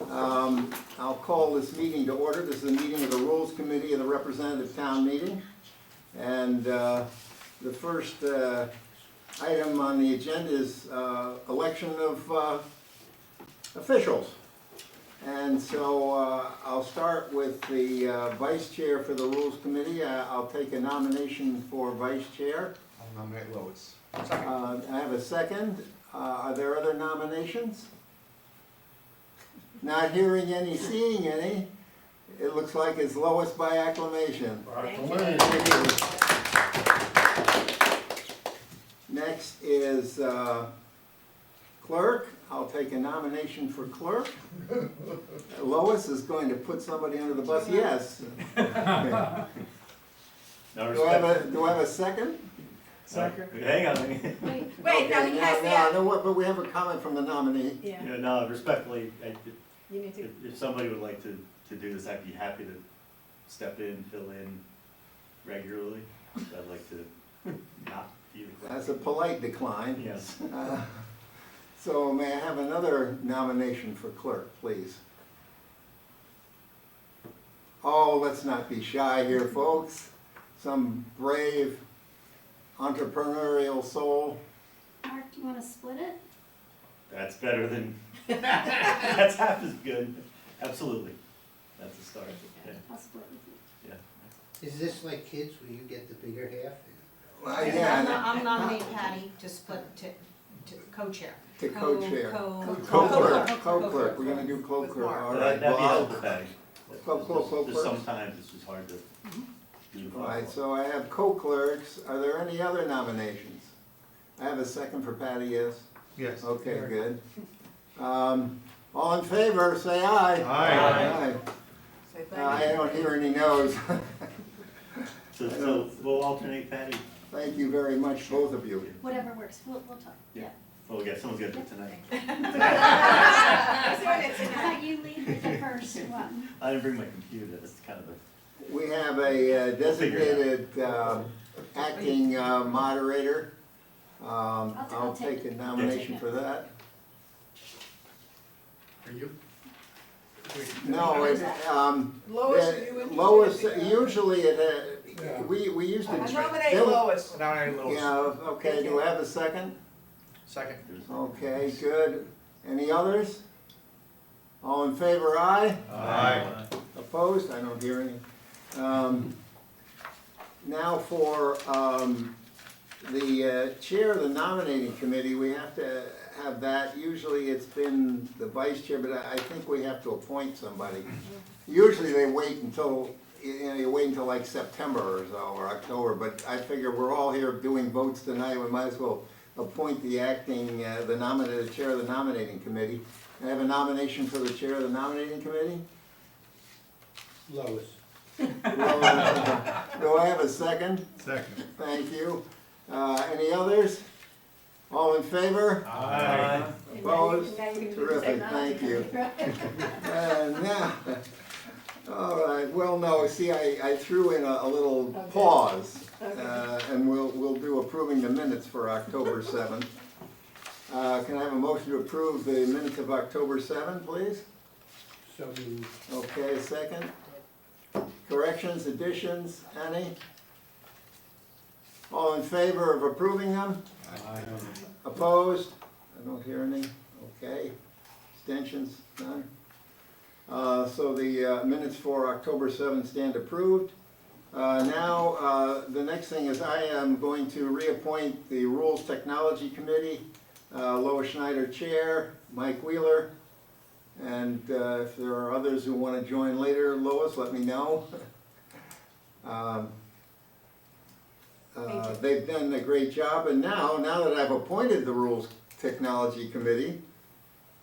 I'll call this meeting to order. This is a meeting of the Rules Committee of the Representative Town Meeting. And the first item on the agenda is election of officials. And so I'll start with the vice chair for the Rules Committee. I'll take a nomination for vice chair. I'll nominate Lois. I have a second. Are there other nominations? Not hearing any, seeing any. It looks like it's Lois by acclamation. Thank you. Next is clerk. I'll take a nomination for clerk. Lois is going to put somebody under the bus. Yes. Okay. Do I have a second? Second. Hang on. Wait, no, he has the. No, but we have a comment from the nominee. Yeah. Yeah, no, respectfully, You need to. if somebody would like to do this, I'd be happy to step in, fill in regularly. I'd like to not be the clerk. That's a polite decline. Yes. So may I have another nomination for clerk, please? Oh, let's not be shy here, folks. Some brave entrepreneurial soul. Mark, do you want to split it? That's better than, that's half as good. Absolutely. That's a start. Yeah. I'll split with you. Yeah. Is this like kids where you get the bigger half? Yeah, I'm nominating Patty to split to co-chair. to co-chair. Co-clerk. Co-clerk, we're gonna do co-clerk, all That'd right. be helpful, Patty. Co-clerk. Just sometimes it's just hard to do. All right, so I have co-clerks. Are there any other nominations? I have a second for Patty, yes? Yes. Okay, good. All in favor, say aye. Aye. I don't hear any no's. So we'll alternate Patty. Thank you very much, both of you. Whatever works, we'll talk. Yeah. Well, yeah, someone's got to do it tonight. How about you lead with the first one? I didn't bring my computer. That's kind of a. We have a designated acting moderator. I'll take a nomination for that. Are you? No, it's, Lois, are you interested? Lois, usually we used to. I nominate Lois. Nominate Lois. Yeah, okay, do I have a second? Second. Okay, good. Any others? All in favor, aye? Aye. Opposed? I don't hear any. Now for the chair of the nominating committee, we have to have that. Usually it's been the vice chair, but I think we have to appoint somebody. Usually they wait until, you wait until like September or so, or October, but I figure we're all here doing votes tonight, we might as well appoint the acting, the chair of the nominating committee. I have a nomination for the chair of the nominating committee. Lois. Do I have a second? Second. Thank you. Any others? All in favor? Aye. Opposed? Now you can do the Terrific, technology. thank you. Now, all right, well, no, see, I threw in a little pause, and we'll do approving the minutes for October 7th. Can I have a motion to approve the minutes of October 7th, please? So moved. Okay, second. Corrections, additions, any? All in favor of approving them? Aye. Opposed? I don't hear any. Okay. Abstentions? None? So the minutes for October 7th stand approved. Now, the next thing is I am going to reappoint the Rules Technology Committee, Lois Schneider Chair, Mike Wheeler, and if there are others who want to join later, Lois, let me know. They've done a great job, and now that I've appointed the Rules Technology Committee,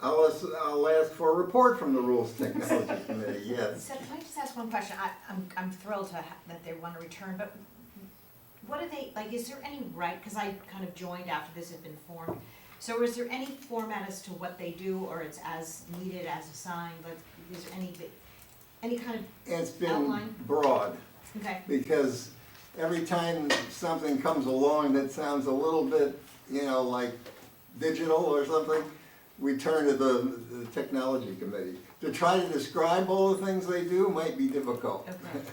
I'll ask for a report from the Rules Technology Committee, yes. So can I just ask one question? I'm thrilled that they want to return, but what are they, like, is there any right, because I kind of joined after this had been formed, so is there any format as to what they do, or it's as needed, as assigned, like, is there any kind of It's been outline? broad, Okay, because every time something comes along that sounds a little bit, like digital or something, we turn to the technology committee. to try to describe all the things they do might be difficult. Okay, okay.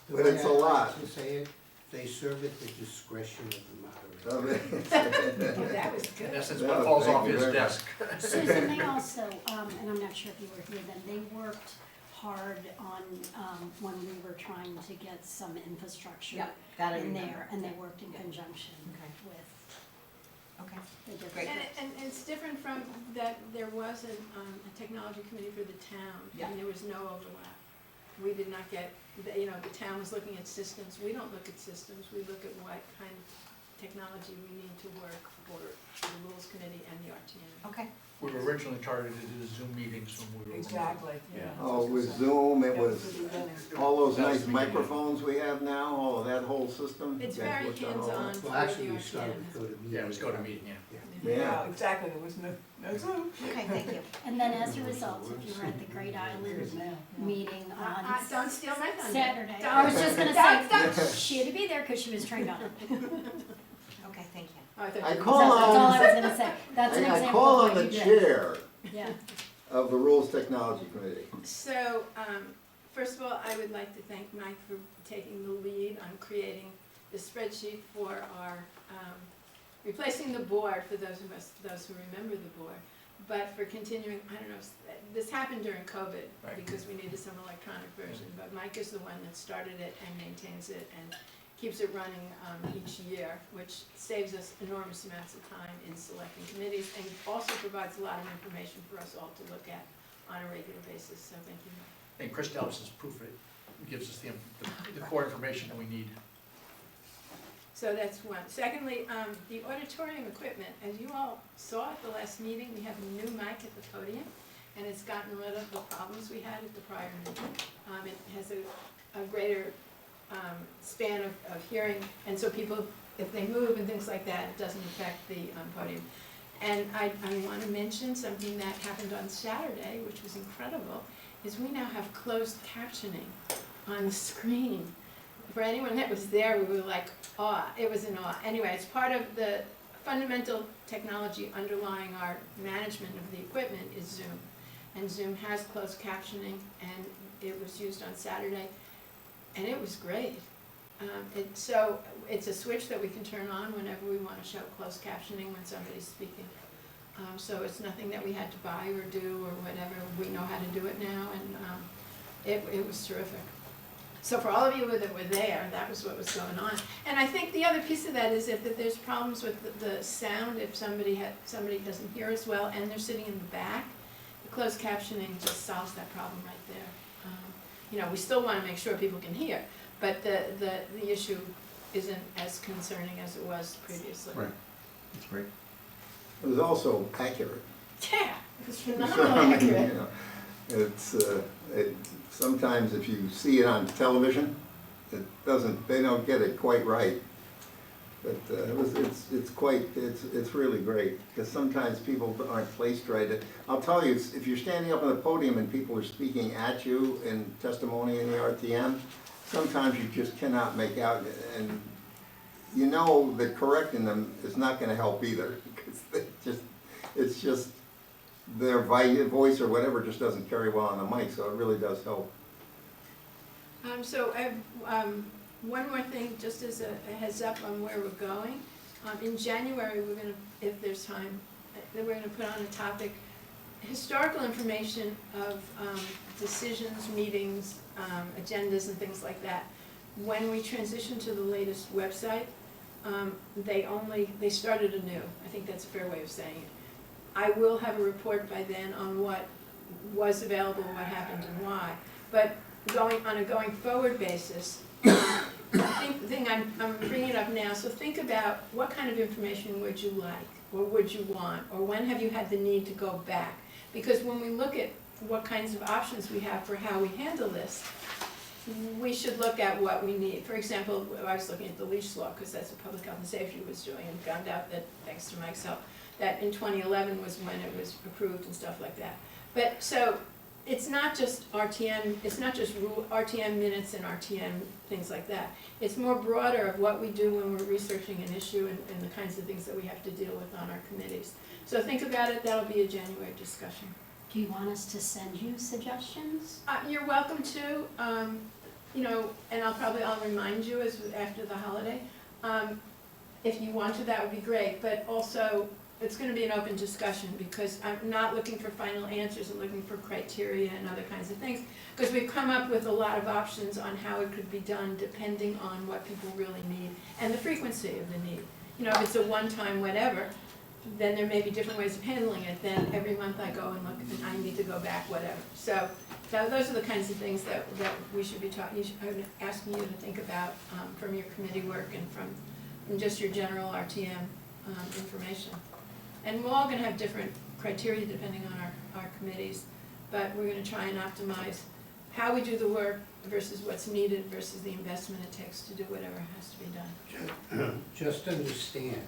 The But way it's a I like lot. to say it, they serve at the discretion of the So moderator. they- That was In good. essence, Yeah, what falls thank off you his very much. desk. Susan, they also, and I'm not sure if you were here then, they worked hard on, when we were trying to get some infrastructure Yep, that I in remember. there, and they worked in conjunction Okay. with Okay. the different Great. groups. And it's different from that there was a technology committee for the town, Yeah. and there was no overlap. We did not get, the town was looking at systems, we don't look at systems, we look at what kind of technology we need to work for the rules committee and the RTM. Okay. We were originally targeted to do Zoom meetings when we were. Exactly. Yeah. Oh, it was Zoom, it was all those That was nice the beginning. microphones we have now, all of that whole system. It's You guys very worked on all that? hands-on. Well, actually, we started with GoToMeeting. Yeah, it was GoToMeeting, yeah. Yeah. exactly, there was no Zoom. Okay, thank you. And then as a result, if you were at the Great Island meeting on Don't steal my thunder. Saturday, Don't. I was just gonna Don't. say, she had to be there because she was trained on it. Okay, thank you. Oh, I thought I you- call That's all on, I was gonna say, that's an I example call of on what the you did. chair Yeah, of the Rules Technology Committee. So, first of all, I would like to thank Mike for taking the lead on creating the spreadsheet for our, replacing the board, for those who remember the board, but for continuing, I don't know, this happened during COVID, Right. because we needed some electronic version, but Mike is the one that started it and maintains it and keeps it running each year, which saves us enormous amounts of time in selecting committees, and also provides a lot of information for us all to look at on a regular basis, so thank you, Mike. And Chris helps us proof it, gives us the core information that we need. So that's one. Secondly, the auditorium equipment, as you all saw at the last meeting, we have a new mic at the podium, and it's gotten rid of the problems we had at the prior meeting. It has a greater span of hearing, and so people, if they move and things like that, it doesn't affect the podium. And I want to mention something that happened on Saturday, which was incredible, is we now have closed captioning on the screen. For anyone that was there, we were like, awe, it was in awe. Anyway, it's part of the fundamental technology underlying our management of the equipment is Zoom. And Zoom has closed captioning, and it was used on Saturday, and it was great. So it's a switch that we can turn on whenever we want to show closed captioning when somebody's speaking. So it's nothing that we had to buy or do or whatever. We know how to do it now, and it was terrific. So for all of you that were there, that was what was going on. And I think the other piece of that is if there's problems with the sound, if somebody doesn't hear as well and they're sitting in the back, the closed captioning just solves that problem right there. We still want to make sure people can hear, but the issue isn't as concerning as it was previously. Right. That's great. It was also accurate. Yeah, it was So, phenomenally accurate. It's, sometimes if you see it on television, they don't get it quite right. But it's really great, because sometimes people aren't placed right. I'll tell you, if you're standing up on the podium and people are speaking at you in testimony in the RTM, sometimes you just cannot make out, and you know that correcting them is not gonna help either, because it's just their voice or whatever just doesn't carry well on the mic, so it really does help. So I have one more thing, just as a heads up on where we're going. In January, we're gonna, if there's time, we're gonna put on a topic, historical information of decisions, meetings, agendas and things like that. When we transition to the latest website, they started anew. I think that's a fair way of saying it. I will have a report by then on what was available, what happened and why. But on a going forward basis, I'm bringing it up now, so think about what kind of information would you like, or would you want, or when have you had the need to go back? Because when we look at what kinds of options we have for how we handle this, we should look at what we need. For example, I was looking at the leash law, because that's what Public Health and Safety was doing, and found out that, thanks to Mike's help, that in 2011 was when it was approved and stuff like that. But so, it's not just RTM, it's not just RTM minutes and RTM things like that. It's more broader of what we do when we're researching an issue and the kinds of things that we have to deal with on our committees. So think about it, that'll be a January discussion. Do you want us to send you suggestions? You're welcome to, you know, and I'll remind you after the holiday. If you want to, that would be great, but also, it's gonna be an open discussion, because I'm not looking for final answers, I'm looking for criteria and other kinds of things. Because we've come up with a lot of options on how it could be done, depending on what people really need, and the frequency of the need. You know, if it's a one-time whatever, then there may be different ways of handling it, then every month I go and look, and I need to go back, whatever. So those are the kinds of things that we should be talking, I would ask you to think about, from your committee work and from just your general RTM, information. And we're all gonna have different criteria depending on our committees, but we're gonna try and optimize how we do the work versus what's needed versus the investment it takes to do whatever has to be done. Just understand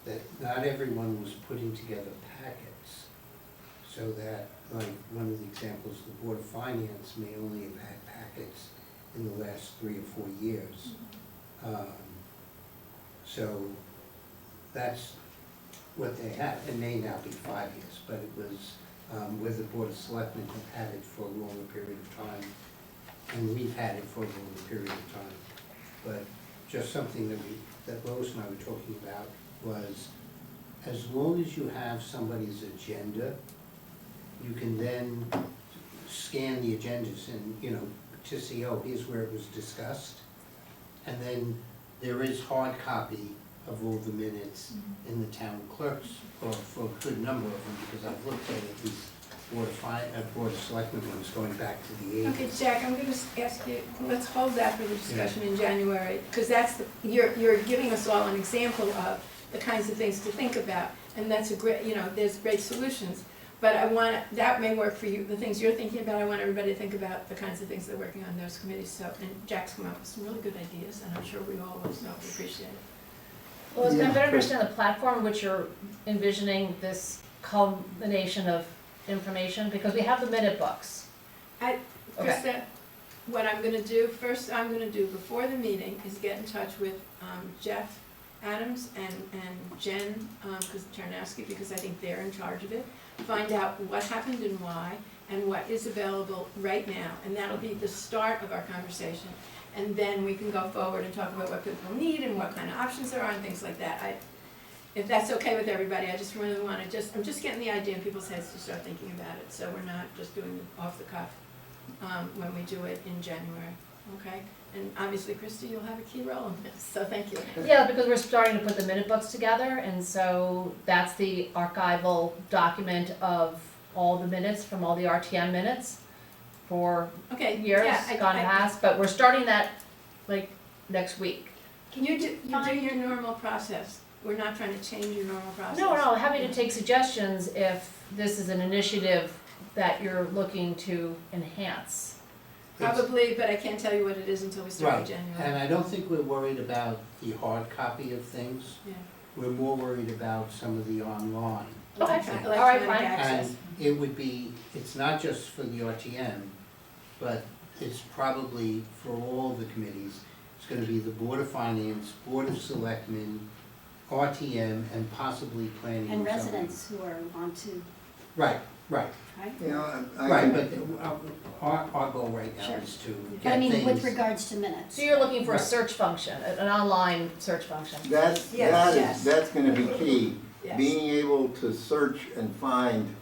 that not everyone was putting together packets, so that, like, one of the examples, the Board of Finance may only have had packets in the last 3 or 4 years. So that's what they have. It may now be 5 years, but it was where the Board of Selectmen have had it for a longer period of time, and we've had it for a longer period of time. But just something that Lois and I were talking about was, as long as you have somebody's agenda, you can then scan the agendas and, you know, to see, oh, here's where it was discussed. And then there is hard copy of all the minutes in the town clerks, or for a good number of them, because I've looked at these Board of Selectmen ones going back to the 80s. Okay, Jack, I'm gonna ask you, let's hold that for the discussion in January, because you're giving us all an example of the kinds of things to think about, and that's a great, you know, there's great solutions. But that may work for you, the things you're thinking about, I want everybody to think about the kinds of things they're working on in those committees, so, and Jack's come up with some really good ideas, and I'm sure we all will appreciate it. Well, it's gonna Yeah. better understand the platform which you're envisioning this culmination of information, because we have the minute books. Okay. Krista, what I'm gonna do, first I'm gonna do before the meeting is get in touch with Jeff Adams and Jen Tarnowski, because I think they're in charge of it. Find out what happened and why, and what is available right now, and that'll be the start of our conversation. And then we can go forward and talk about what people need and what kind of options there are and things like that. If that's okay with everybody, I just really wanna I'm just getting the idea in people's heads to start thinking about it, so we're not just doing it off the cuff, when we do it in January, okay? And obviously, Krista, you'll have a key role in this, so thank you. Yeah, because we're starting to put the minute books together, and so that's the archival document of all the minutes from all the RTM minutes for Okay, years yeah, gone past, but we're starting that like next week. Can you do your normal process? We're not trying to change your normal process. No, happy to take suggestions if this is an initiative that you're looking to enhance. Probably, but I can't tell you what it is until we start in Right, January. and I don't think we're worried about the hard copy of things. Yeah. We're more worried about some of the online. Okay, Electronic all right, fine. access. And it would be, it's not just for the RTM, but it's probably for all the committees. It's gonna be the Board of Finance, Board of Selectmen, RTM, and possibly Planning and And Zoning. residents who want to, Right, right? You know, I right, can, but our goal right now Sure. is to But I get mean, with things. regards to minutes. So you're looking for a Right. search function, an online search function. Yes. that's gonna be key. Yes. Being able to search and find,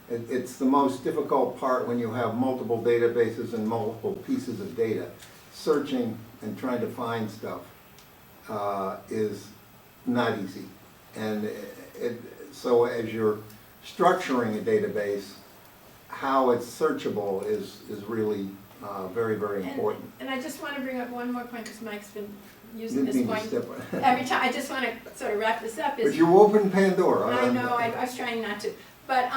it's the most difficult part when you have multiple databases and multiple pieces of data. Searching and trying to find stuff is not easy. And so as you're structuring a database, how it's searchable is really very, very important. And I just want to bring up one more point, because Mike's been using Didn't this mean to point step on- every time. I just want to sort of wrap this up. But you opened Pandora. I know, I was trying not to. But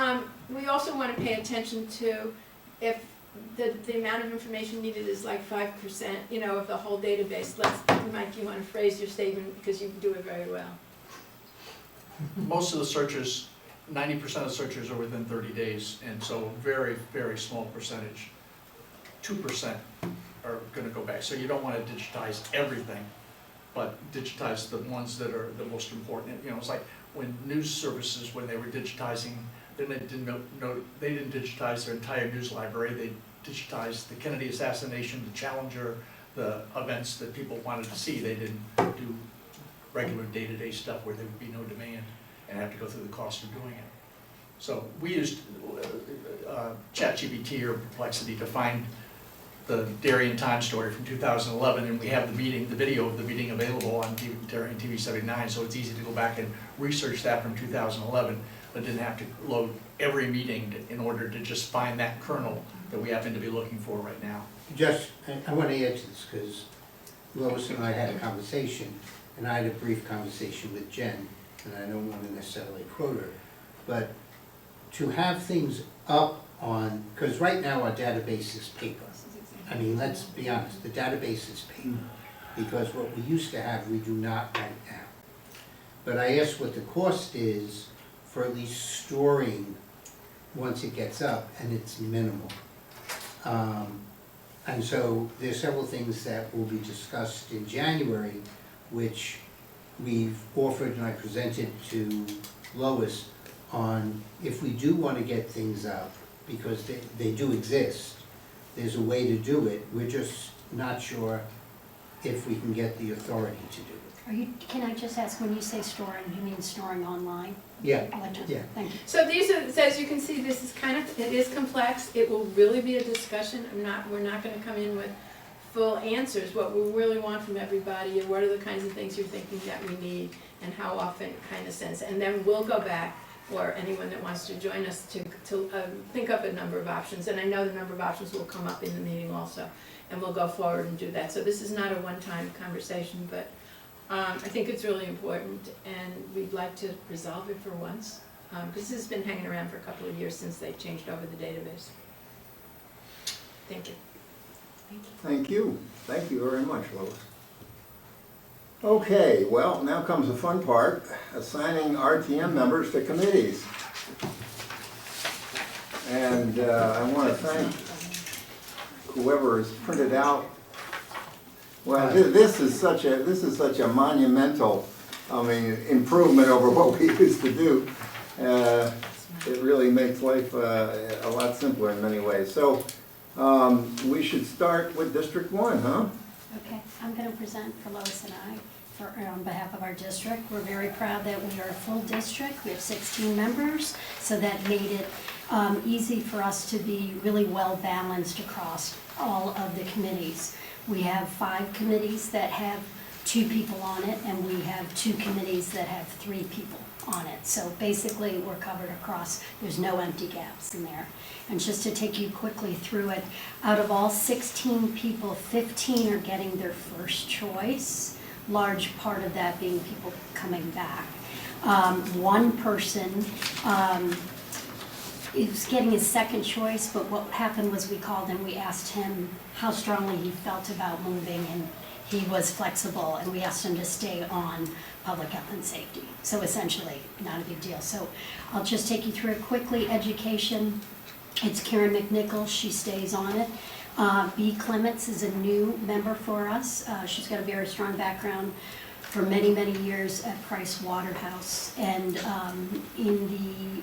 we also want to pay attention to if the amount of information needed is like 5%, you know, of the whole database. Mike, you want to phrase your statement, because you do it very well. Most of the searchers, 90% of searchers are within 30 days, and so very, very small percentage, 2% are gonna go back. So you don't wanna digitize everything, but digitize the ones that are the most important. You know, it's like when news services, when they were digitizing Then they didn't digitize their entire news library, they digitized the Kennedy assassination, the Challenger, the events that people wanted to see. They didn't do regular day-to-day stuff where there would be no demand and have to go through the cost of doing it. So we used ChatGPT or Perplexity to find the Darien Times story from 2011, and we have the video of the meeting available on Darien TV 79, so it's easy to go back and research that from 2011, but didn't have to load every meeting in order to just find that kernel that we happen to be looking for right now. Just, I want to add to this, because Lois and I had a conversation, and I had a brief conversation with Jen, and I don't want to necessarily quote her, but to have things up on, because right now our database is paper. I mean, let's be honest, the database is paper, because what we used to have, we do not right now. But I asked what the cost is for at least storing once it gets up, and it's minimal. And so there's several things that will be discussed in January, which we've offered and I presented to Lois on if we do want to get things up, because they do exist, there's a way to do it, we're just not sure if we can get the authority to do it. Can I just ask, when you say storing, you mean storing online? Yeah, Electronic? yeah. Thank you. So these are, so as you can see, this is it is complex, it will really be a discussion, we're not gonna come in with full answers. What we really want from everybody are what are the kinds of things you're thinking that we need, and how often kind of sense, and then we'll go back, or anyone that wants to join us to think up a number of options, and I know the number of options will come up in the meeting also, and we'll go forward and do that. So this is not a one-time conversation, but I think it's really important, and we'd like to resolve it for once, because this has been hanging around for a couple of years since they changed over the database. Thank you. Thank you. Thank you very much, Lois. Okay, well, now comes the fun part, assigning RTM members to committees. And I want to thank whoever has printed out. Well, this is such a monumental, improvement over what we used to do. It really makes life a lot simpler in many ways. So we should start with District 1, huh? Okay, I'm going to present for Lois and I on behalf of our district. We're very proud that we are a full district. We have 16 members, so that made it easy for us to be really well balanced across all of the committees. We have 5 committees that have 2 people on it, and we have 2 committees that have 3 people on it. So basically, we're covered across, there's no empty gaps in there. And just to take you quickly through it, out of all 16 people, 15 are getting their first choice, large part of that being people coming back. One person is getting his second choice, but what happened was we called and we asked him how strongly he felt about moving, and he was flexible, and we asked him to stay on public health and safety. So essentially, not a big deal. So I'll just take you through it quickly. Education, it's Karen McNichol, she stays on it. B. Clements is a new member for us. She's got a very strong background for many, many years at Price Waterhouse and in the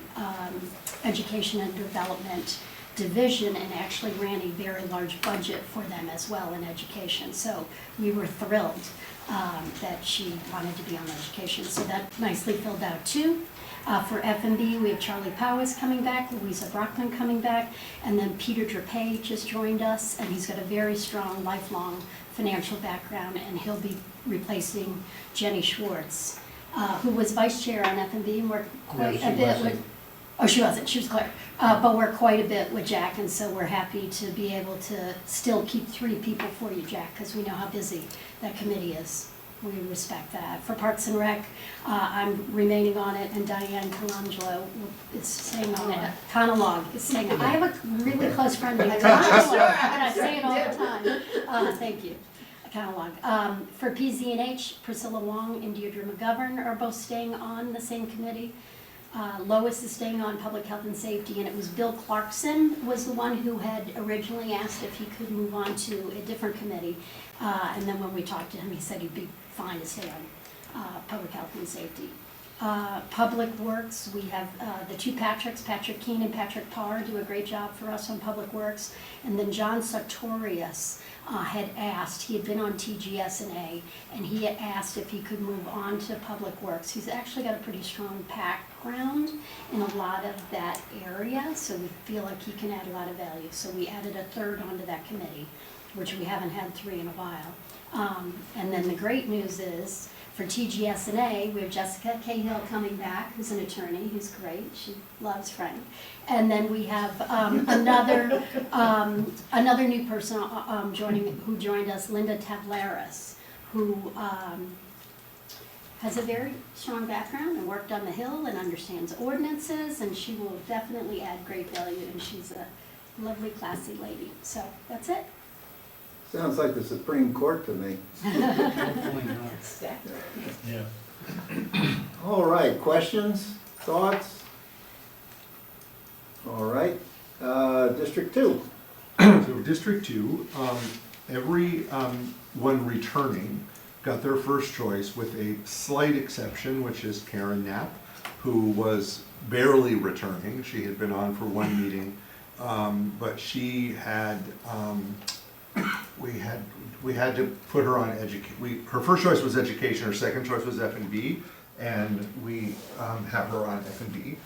Education and Development Division, and actually ran a very large budget for them as well in education. So we were thrilled that she wanted to be on education. So that nicely filled out too. For F&B, we have Charlie Powis coming back, Louisa Brockman coming back, and then Peter Drapé just joined us, and he's got a very strong, lifelong financial background, and he'll be replacing Jenny Schwartz, who was vice chair on F&B and worked quite a bit with. Oh, she wasn't, she was Claire. But we're quite a bit with Jack, and so we're happy to be able to still keep 3 people for you, Jack, because we know how busy that committee is. We respect that. For Parks and Rec, I'm remaining on it, and Diane Colangelo is staying on it. Conologue is staying on it. I have a really close friend named Conologue, and I say it all the time. Thank you. Conologue. For PZ&H, Priscilla Wong and Deirdre McGovern are both staying on the same committee. Lois is staying on Public Health and Safety, and it was Bill Clarkson was the one who had originally asked if he could move on to a different committee. And then when we talked to him, he said he'd be fine to stay on Public Health and Safety. Public Works, we have the two Patricks, Patrick Keene and Patrick Parr, do a great job for us on Public Works. And then John Sartorius had asked, he had been on TGS&A, and he had asked if he could move on to Public Works. He's actually got a pretty strong background in a lot of that area, so we feel like he can add a lot of value. So we added a third onto that committee, which we haven't had 3 in a while. And then the great news is, for TGS&A, we have Jessica Cahill coming back, who's an attorney, who's great, she loves Frank. And then we have another new person who joined us, Linda Tavlaris, who has a very strong background and worked on the Hill and understands ordinances, and she will definitely add great value, and she's a lovely, classy lady. So that's it. Sounds like the Supreme Court to me. Exactly. Yeah. All right, questions, thoughts? All right, District 2. So District 2, every one returning got their first choice with a slight exception, which is Karen Knapp, who was barely returning. She had been on for 1 meeting, but she had, we had to put her on her first choice was education, her second choice was F&B, and we have her on F&B.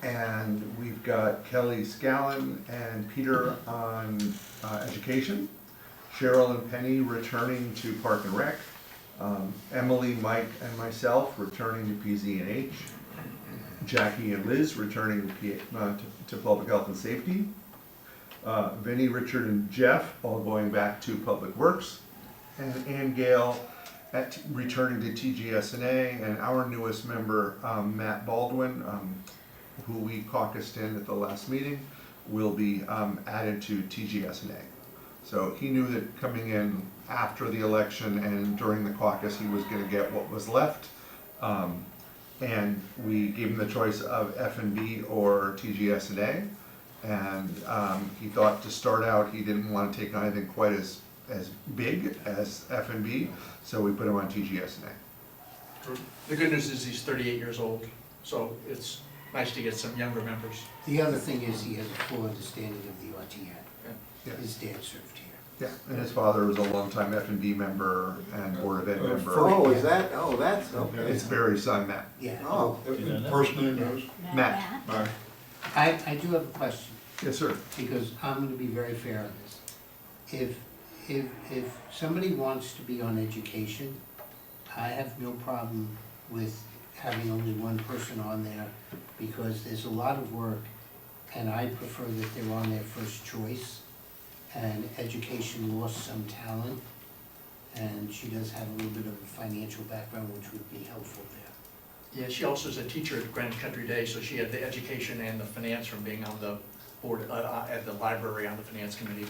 And we've got Kelly Scallon and Peter on education, Cheryl and Penny returning to Park and Rec, Emily, Mike, and myself returning to PZ&H, Jackie and Liz returning to Public Health and Safety, Vinny, Richard, and Jeff all going back to Public Works, and Ann Gale returning to TGS&A, and our newest member, Matt Baldwin, who we caucused in at the last meeting, will be added to TGS&A. So he knew that coming in after the election and during the caucus, he was going to get what was left. And we gave him the choice of F&B or TGS&A. And he thought to start out, he didn't want to take on anything quite as big as F&B, so we put him on TGS&A. The good news is he's 38 years old, so it's nice to get some younger members. The other thing is he has a full understanding of the RTM. Yeah. His dad served here. Yeah, and his father was a longtime F&B member and Board of Ed member. Oh, is that, oh, that's, okay. It's Barry's son, Matt. Yeah. Oh, First name is? Matt. Alright. I do have a question, Yes, sir. because I'm gonna be very fair on this. If somebody wants to be on education, I have no problem with having only one person on there, because there's a lot of work, and I prefer that they're on their first choice. And education lost some talent, and she does have a little bit of a financial background, which would be helpful there. Yeah, she also is a teacher at Grand Country Day, so she had the education and the finance from being on the board, at the library on the finance committee.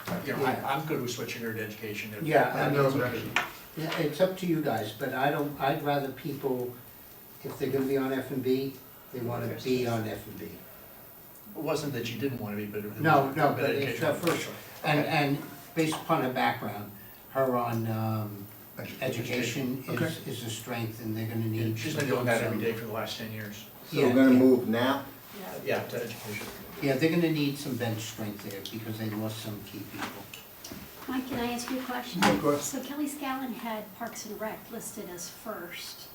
But, you know, I'm good with switching her to education. Yeah, I know, mean, yeah, it's up to you guys, but I'd rather people, if they're gonna be on F&B, they wanna be on F&B. It wasn't that she didn't want to be, but. No, but it's education. her first, and based upon her background, her on, education Okay. is a strength, and they're gonna Yeah, need. she's been doing that every day for the last 10 years. so we're gonna move Knapp. Yeah, to education. Yeah, they're gonna need some bench strength there, because they lost some key people. Mike, can I ask you a question? Of course. So Kelly Scallon had Parks and Rec listed as first,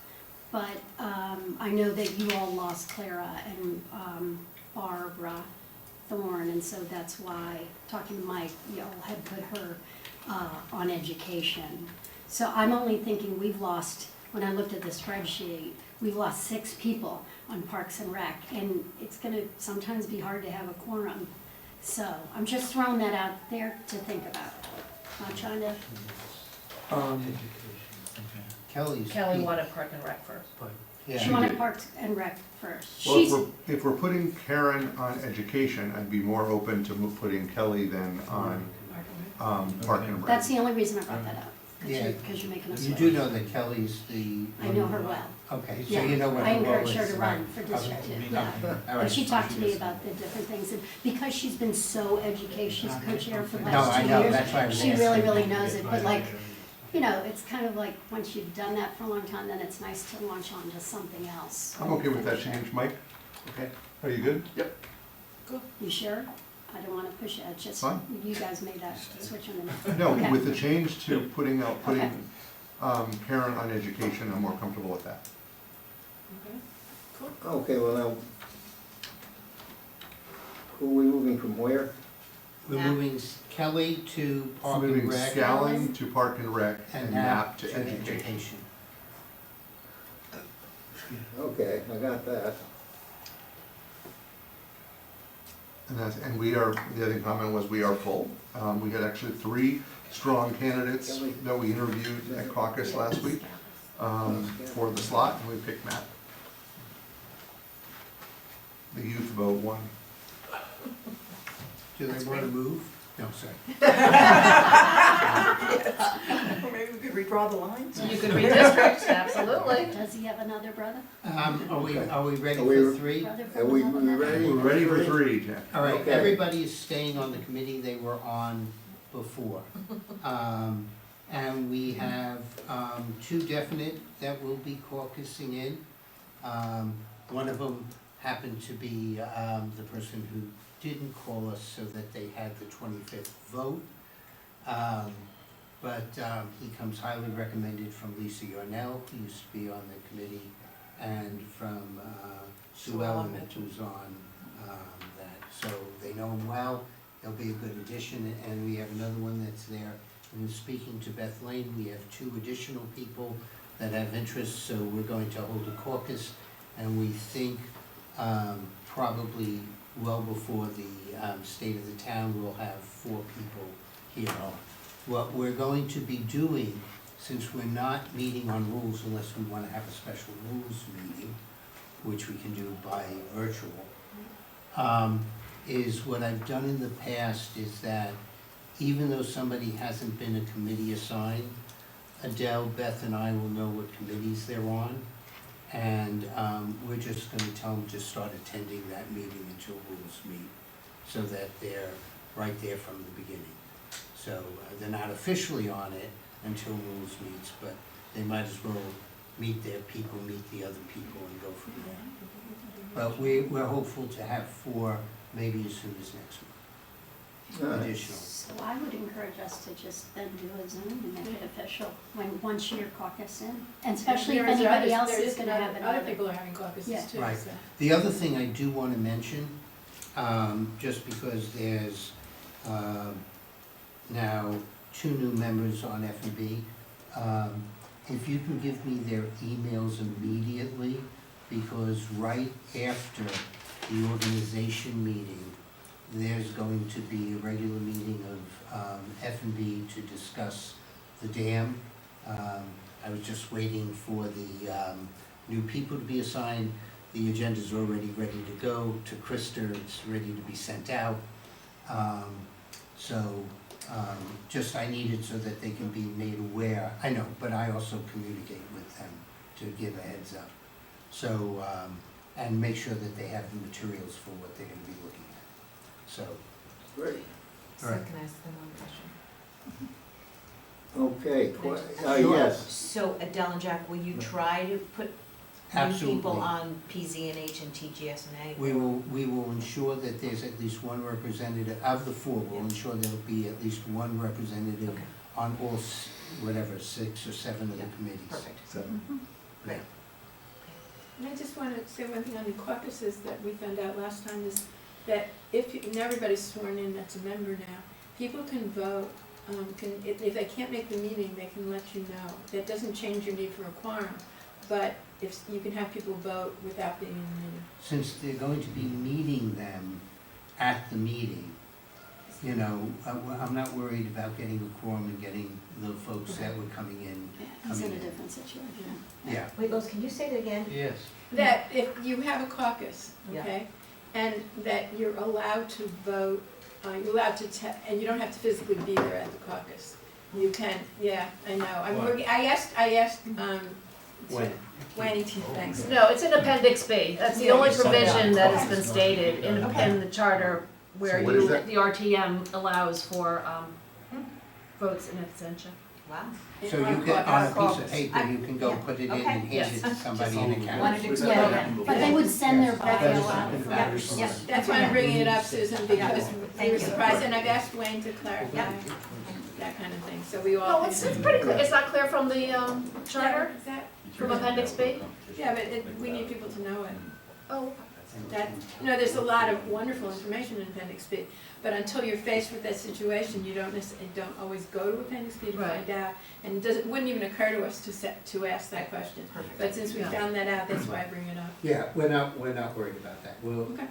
but I know that you all lost Clara and Barbara Thorne, and so that's why, talking to Mike, you all had put her on education. So I'm only thinking we've lost, when I looked at the spreadsheet, we've lost 6 people on Parks and Rec, and it's gonna sometimes be hard to have a quorum. So I'm just throwing that out there to think about. Not trying to, Kelly's. Kelly key, wanted Park and Rec first. but, she yeah, wanted Parks and Rec first. Well, She's, if we're putting Karen on education, I'd be more open to putting Kelly than on Park and Rec. that's the only reason I brought that up, Yeah. because you're making us you switch. do know that Kelly's the. I know her well. Okay, so Yeah, you know what I her role is. encouraged her to run right. for District 2, Okay. yeah. All right. And she talked to me about the different things, and because she's been so education, she's co-chair for the No, last I 2 know, years. that's why I was She asking. really, really knows it, but like, you know, it's kind of like, once you've done that for a long time, then it's nice to launch on to something else. I'm okay with that change, Mike. Okay. Are you good? You sure? I don't wanna push it, it's just, Fine. you guys made that switch on the. No, Okay. with the change to putting Okay. parent on education, I'm more comfortable with that. Okay, cool. Okay, well now, who are we moving from where? We're Nap. moving Kelly to Park and Moving Rec Scallon to Park and Rec and and Nap NAP to education. Okay, I got that. And we are, the other comment was we are full. We had actually 3 strong candidates that we interviewed at caucus last week for the slot, and we picked Matt. The youth vote won. Do they want to move? No, sorry. Or maybe we could redraw the lines? You could redistrict, absolutely. Does he have another brother? Are we ready Are we- for 3? Brother Are we from another ready? We're ready for 3, Jack. All right, Okay. everybody is staying on the committee they were on before. And we have 2 definite that will be caucusing in. One of them happened to be the person who didn't call us so that they had the 25th vote. But he comes highly recommended from Lisa Yarnell, who used to be on the committee, and from Sue Ellen, who's on that. So they know him well, he'll be a good addition, and we have another one that's there. And speaking to Beth Lane, we have 2 additional people that have interest, so we're going to hold a caucus, and we think probably well before the state of the town, we'll have 4 people here. What we're going to be doing, since we're not meeting on rules unless we want to have a special rules meeting, which we can do by virtual, is what I've done in the past is that even though somebody hasn't been a committee assigned, Adele, Beth, and I will know what committees they're on. And we're just gonna tell them to start attending that meeting until rules meet, so that they're right there from the beginning. So they're not officially on it until rules meets, but they might as well meet their people, meet the other people, and go from there. But we're hopeful to have 4, maybe as soon as next week, All right. additional. So I would encourage us to just then do a Zoom and make it official once you're caucus in. And especially if There is anybody others- else there is gonna have Other another. people are having caucuses Yeah. too, Right. so. The other thing I do want to mention, just because there's now 2 new members on F&B, if you can give me their emails immediately, because right after the organization meeting, there's going to be a regular meeting of F&B to discuss the dam. I was just waiting for the new people to be assigned. The agenda's already ready to go to Krista, it's ready to be sent out. Just I need it so that they can be made aware. I know, but I also communicate with them to give a heads up. So, and make sure that they have the materials for what they're gonna be looking at. So, Great. So All right. can I ask them one question? Okay, Sure. yes. So Adele and Jack, will you try to put new Absolutely. people on PZNH and TGSNA? we will ensure that there's at least 1 representative, of the 4, we'll ensure there'll be at least 1 representative Okay. on all, whatever, 6 or 7 of the Yeah, committees. Perfect. 7. Great. And I just wanna say one thing on the caucuses that we found out last time is that and everybody's sworn in that's a member now, people can vote, if they can't make the meeting, they can let you know. That doesn't change your need for a quorum, but if, you can have people vote without being in the meeting. Since they're going to be meeting them at the meeting, you know, I'm not worried about getting a quorum and getting the folks that were coming in. He's in a coming in. different situation. Yeah. Wait, Lois, can you say that again? Yes. That if you have a caucus, Yeah. okay, and that you're allowed to vote, you're allowed to and you don't have to physically be there at the caucus. You can, yeah, I know, What? I asked, When? Wendy, thanks. No, it's in Appendix B. That's the Yeah, only you said provision that. that has been stated in the charter where So what is that? the RTM allows for votes in absentia. Wow. So you can, on a piece of paper, you can go Yeah, put it in okay, and hand yes. it to somebody in a Wanted county. to explore Yeah, that. but they would send their Yes. bio That's out. something for- that Yep. That's why I'm bringing it up, Susan, because we Thank were you. surprised, and I've asked Wayne to clarify Yep. that kind of thing, so we all. No, it's pretty clear, it's not clear from the, charter, Yeah, that- from appendix B? yeah, but we need people to know it. Oh, That, there's a lot of wonderful information in Appendix B, but until you're faced with that situation, you don't necessarily, don't always go to Appendix B to Right. find out. And it wouldn't even occur to us to ask that question. Perfect. But since we Yeah. found that out, that's why I bring it up. Yeah, we're not worried about that. We'll, Okay,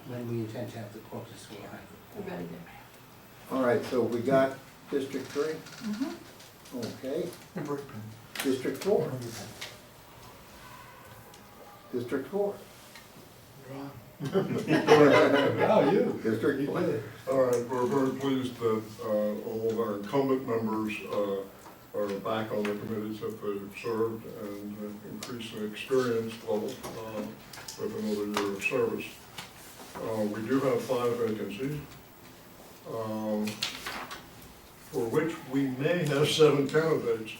when we intend to have the caucus, we'll have it. we're ready there. All right, so we got District 3? Mm-hmm. Okay. District 4? District 4? How you? District 4? All right, we're very pleased that all of our incumbent members are back on the committees that they've served and increased the experience level with another year of service. We do have 5 vacancies, for which we may have 7 candidates.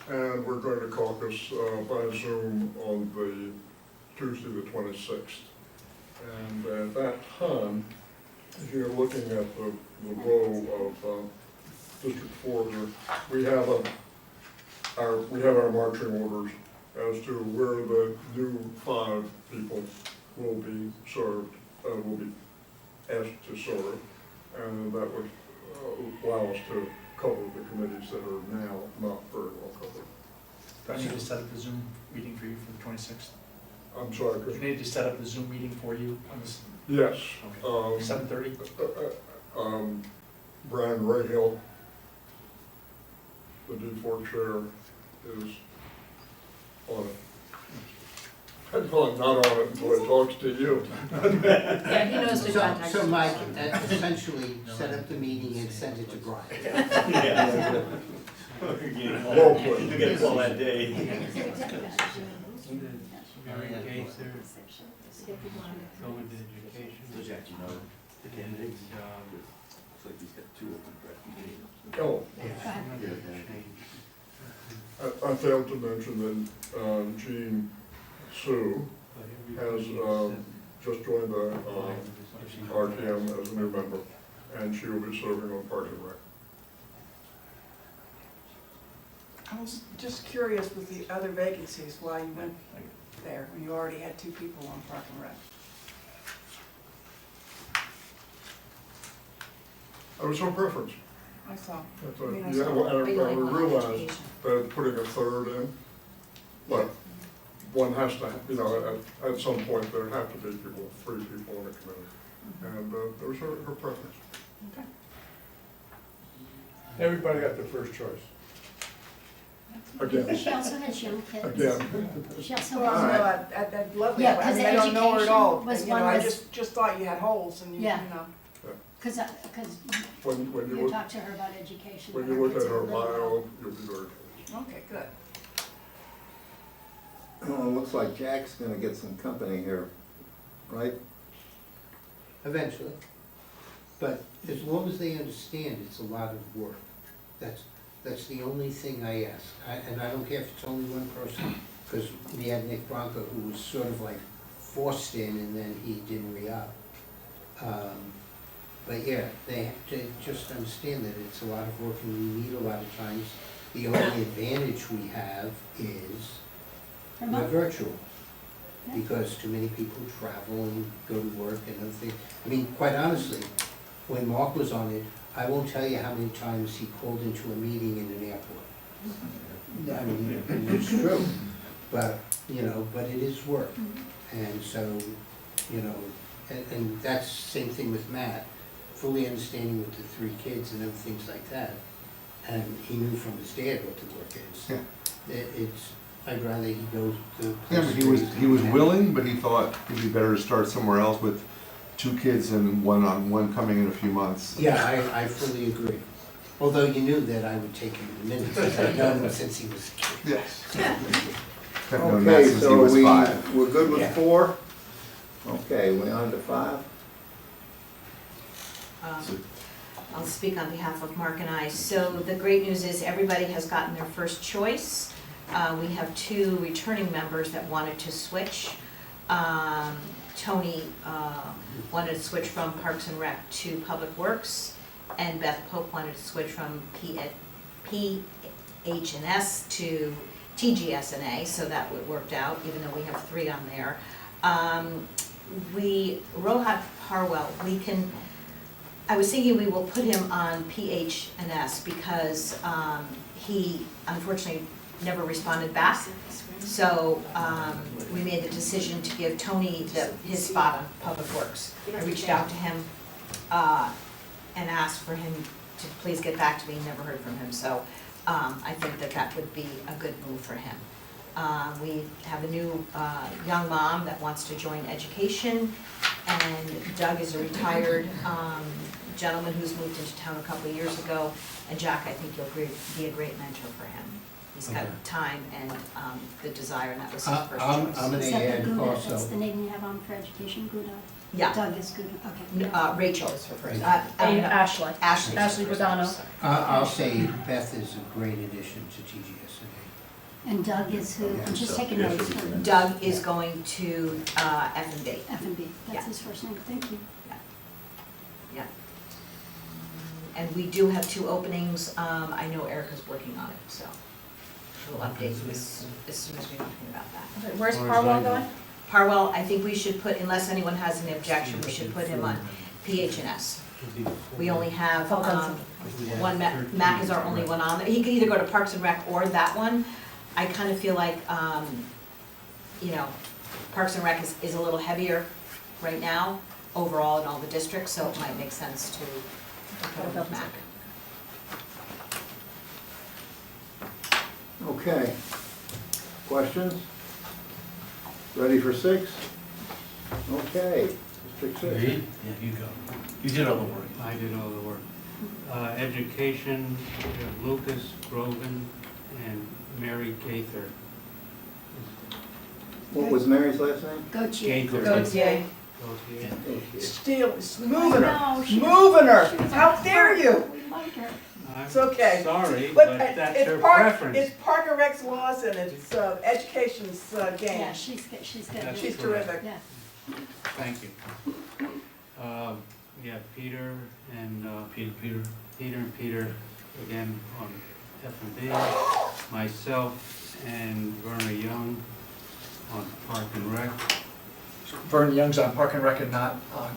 And we're going to caucus by Zoom on the Tuesday, the 26th. And at that time, if you're looking at the row of District 4 here, we have our marching orders as to where the new 5 people will be served, will be asked to serve, and that would allow us to cover the committees that are now not very well covered. Do I need to set up the Zoom meeting for you for the 26th? I'm sorry, Do Chris. you need to set up the Zoom meeting for you on this, Yes. okay, 7:30? Brian Rayhill, the D4 chair, is on it. I call him not on it until he talks to you. yeah, he knows to So, contact. so Mike, essentially, set up the meeting and send it to Brian. Yeah. Well put. You get a call that day. So Jack, you know the candidates? Looks like he's got 2 open for Oh, I failed to mention that Jean Sue has just joined the RTM as a new member, and she will be serving on Park and Rec. I was just curious with the other vacancies, why you went there when you already had 2 people on Park and Rec. It was her preference. I saw. That's I mean, I yeah, saw- well, and They like we one realized education. that putting a 3rd in, but one has to, at some point, there have to be 3 people on a committee. And it was her preference. Okay. Everybody got their first choice. Again, She also has young kids. again. She also Well, has, no, I'd love Yeah, that, I 'cause mean, I don't know her at all, education was you know, one I was- just thought you had holes and you Yeah. know. because When you you talked to her about education. when but you look kids at are her little. bio, you'll be very pleased. Okay, good. Well, it looks like Jack's gonna get some company here, right? Eventually. But as long as they understand it's a lot of work, that's the only thing I ask. And I don't care if it's only one person, because we had Nick Bronco, who was sort of like forced in and then he didn't re-up. But yeah, they have to just understand that it's a lot of work and we meet a lot of times. The only advantage we have is we're Remote. virtual. Yeah. Because too many people travel and go to work and other things. I mean, quite honestly, when Mark was on it, I won't tell you how many times he called into a meeting in an airport. I mean, and it's true, but, but it is work. And so, and that's the same thing with Matt, fully understanding with the 3 kids and other things like that. And he knew from his dad what the work is. Yeah. I'd rather he goes to. Yeah, but he was willing, but he thought it'd be better to start somewhere else with 2 kids and one coming in a few months. Yeah, I fully agree. Although you knew that I would take him in a minute, because I've known him since he was a kid. Yes. I've known Matt Okay, since he so was 5. we're good with Yeah. 4? Okay, we're on to 5? Um, I'll speak on behalf of Mark and I. So the great news is everybody has gotten their first choice. We have 2 returning members that wanted to switch. Tony wanted to switch from Parks and Rec to Public Works, and Beth Pope wanted to switch from PH&S to TGS&A, so that worked out, even though we have 3 on there. Rohat Harwell, I was thinking we will put him on PH&S because he unfortunately never responded back. So we made the decision to give Tony his spot on Public Works. I reached out to him and asked for him to please get back to me, never heard from him. So I think that would be a good move for him. We have a new young mom that wants to join education, and Doug is a retired gentleman who's moved into town a couple of years ago, and Jack, I think you'll be a great mentor for him. He's got time and the desire, and that was his first choice. I'm gonna Is that the add Gouda, also. that's the name you have on for education, Gouda? Yeah, Doug is Gouda, okay. Rachel is her first. And Ashley. Ashley. Ashley Bordano. I'll say Beth is a great addition to TGS&A. And Doug is who, I'm just taking notes for Doug is going to F&B. F&B, Yeah. that's his first name, thank you. And we do have 2 openings. I know Erica's working on it, so we'll update you as soon as we know anything about that. Okay, where's Harwell going? Harwell, I think we should put, unless anyone has an objection, we should put him on PH&S. We only have one, Mac is our only one on there. He could either go to Parks and Rec or that one. I kind of feel like, Parks and Rec is a little heavier right now, overall in all the districts, so it might make sense to put him with Mac. Okay. Questions? Ready for 6? Okay, District 6. Yeah, you go. You did all the work. I did all the work. Education, we have Lucas Grogan and Mary Gaither. What was Mary's last name? Gautier. Gaither. Gautier. Gautier. Still, it's moving her, No, she- moving her. she was How on dare board. you? We like her. It's okay. Sorry, But but that's it's her Park, preference. it's Park and Rec's laws and it's education's game. Yeah, she's good, she's good. That's She's correct. terrific. Yeah. Thank you. We have Peter and, Peter and Peter, again, on F&B. Myself and Verna Young on Park and Rec. Vern Young's on Park and Rec and not on,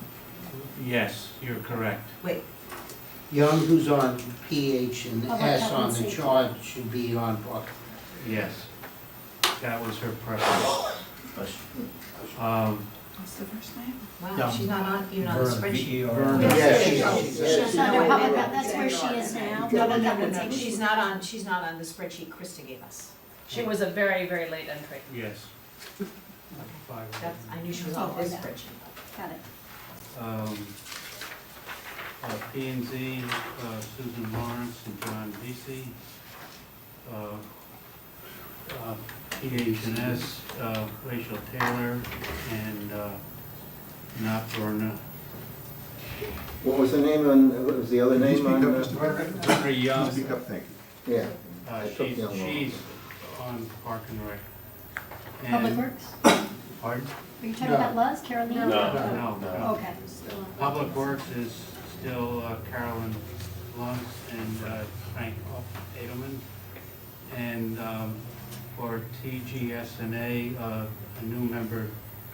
Yes, you're correct. Wait, Young, who's on PH and Public S health on and the safety. chart, should be on Park. Yes. That was her preference. What's the first name? wow, she's not on, even on the spreadsheet. Verna. Yeah, She's she's under no, public no, health, that's where she is now. No, Public health and no, safety. she's not on the spreadsheet Krista gave us. She was a very, very late entry. Yes. I knew she was on this spreadsheet. Got it. P and Z, Susan Lawrence and John Vesey. PH&S, Rachel Taylor and not Verna. What was the name on, what was the other Can you name speak on? up just a bit? Verna Young, Speak up, thank you. Yeah, I took she's the other one. on Park and Rec. Public And- Works? Pardon? Are you talking about Luz, Caroline? No. Okay. Public Works is still Carolyn Luntz and Frank Edelman. And for TGS&A, a new member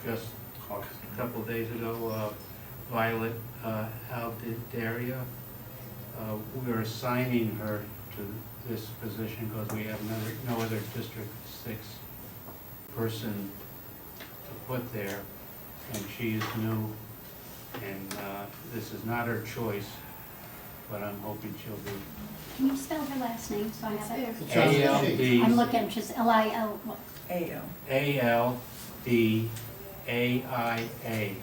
just a couple days ago, Violet Aldaria. We are assigning her to this position because we have no other District 6 person to put there, and she is new, and this is not her choice, but I'm hoping she'll be. Can you spell her last name so I have it? It's on the sheet. I'm looking, just L-I-L, what? A.O. ALDAIA.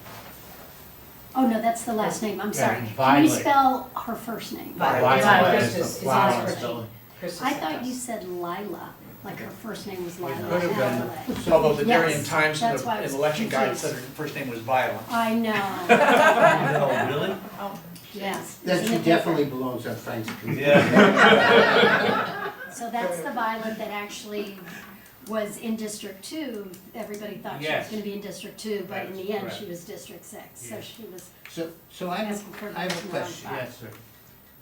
Oh, no, that's the last name, I'm Yeah, sorry. Can you Violet. spell her first name? Violet. Violet Krista's- is the it's on the flower. spreadsheet. Krista I sent thought us. you said Lila, like her first name was Lila. It could have been. Violet. although the Yes, Darien Times in that's why I the was election guide confused. said her first name was Violet. I know. Oh, really? Yes. Then It's she in the paper. definitely belongs on Frank's committee. So that's the Violet that actually was in District 2. Everybody thought she was Yes. gonna be in District 2, but in the end, Correct. she was District 6. So Yes. she was So I asking for have votes a in the wrong question. spot. Yes, sir.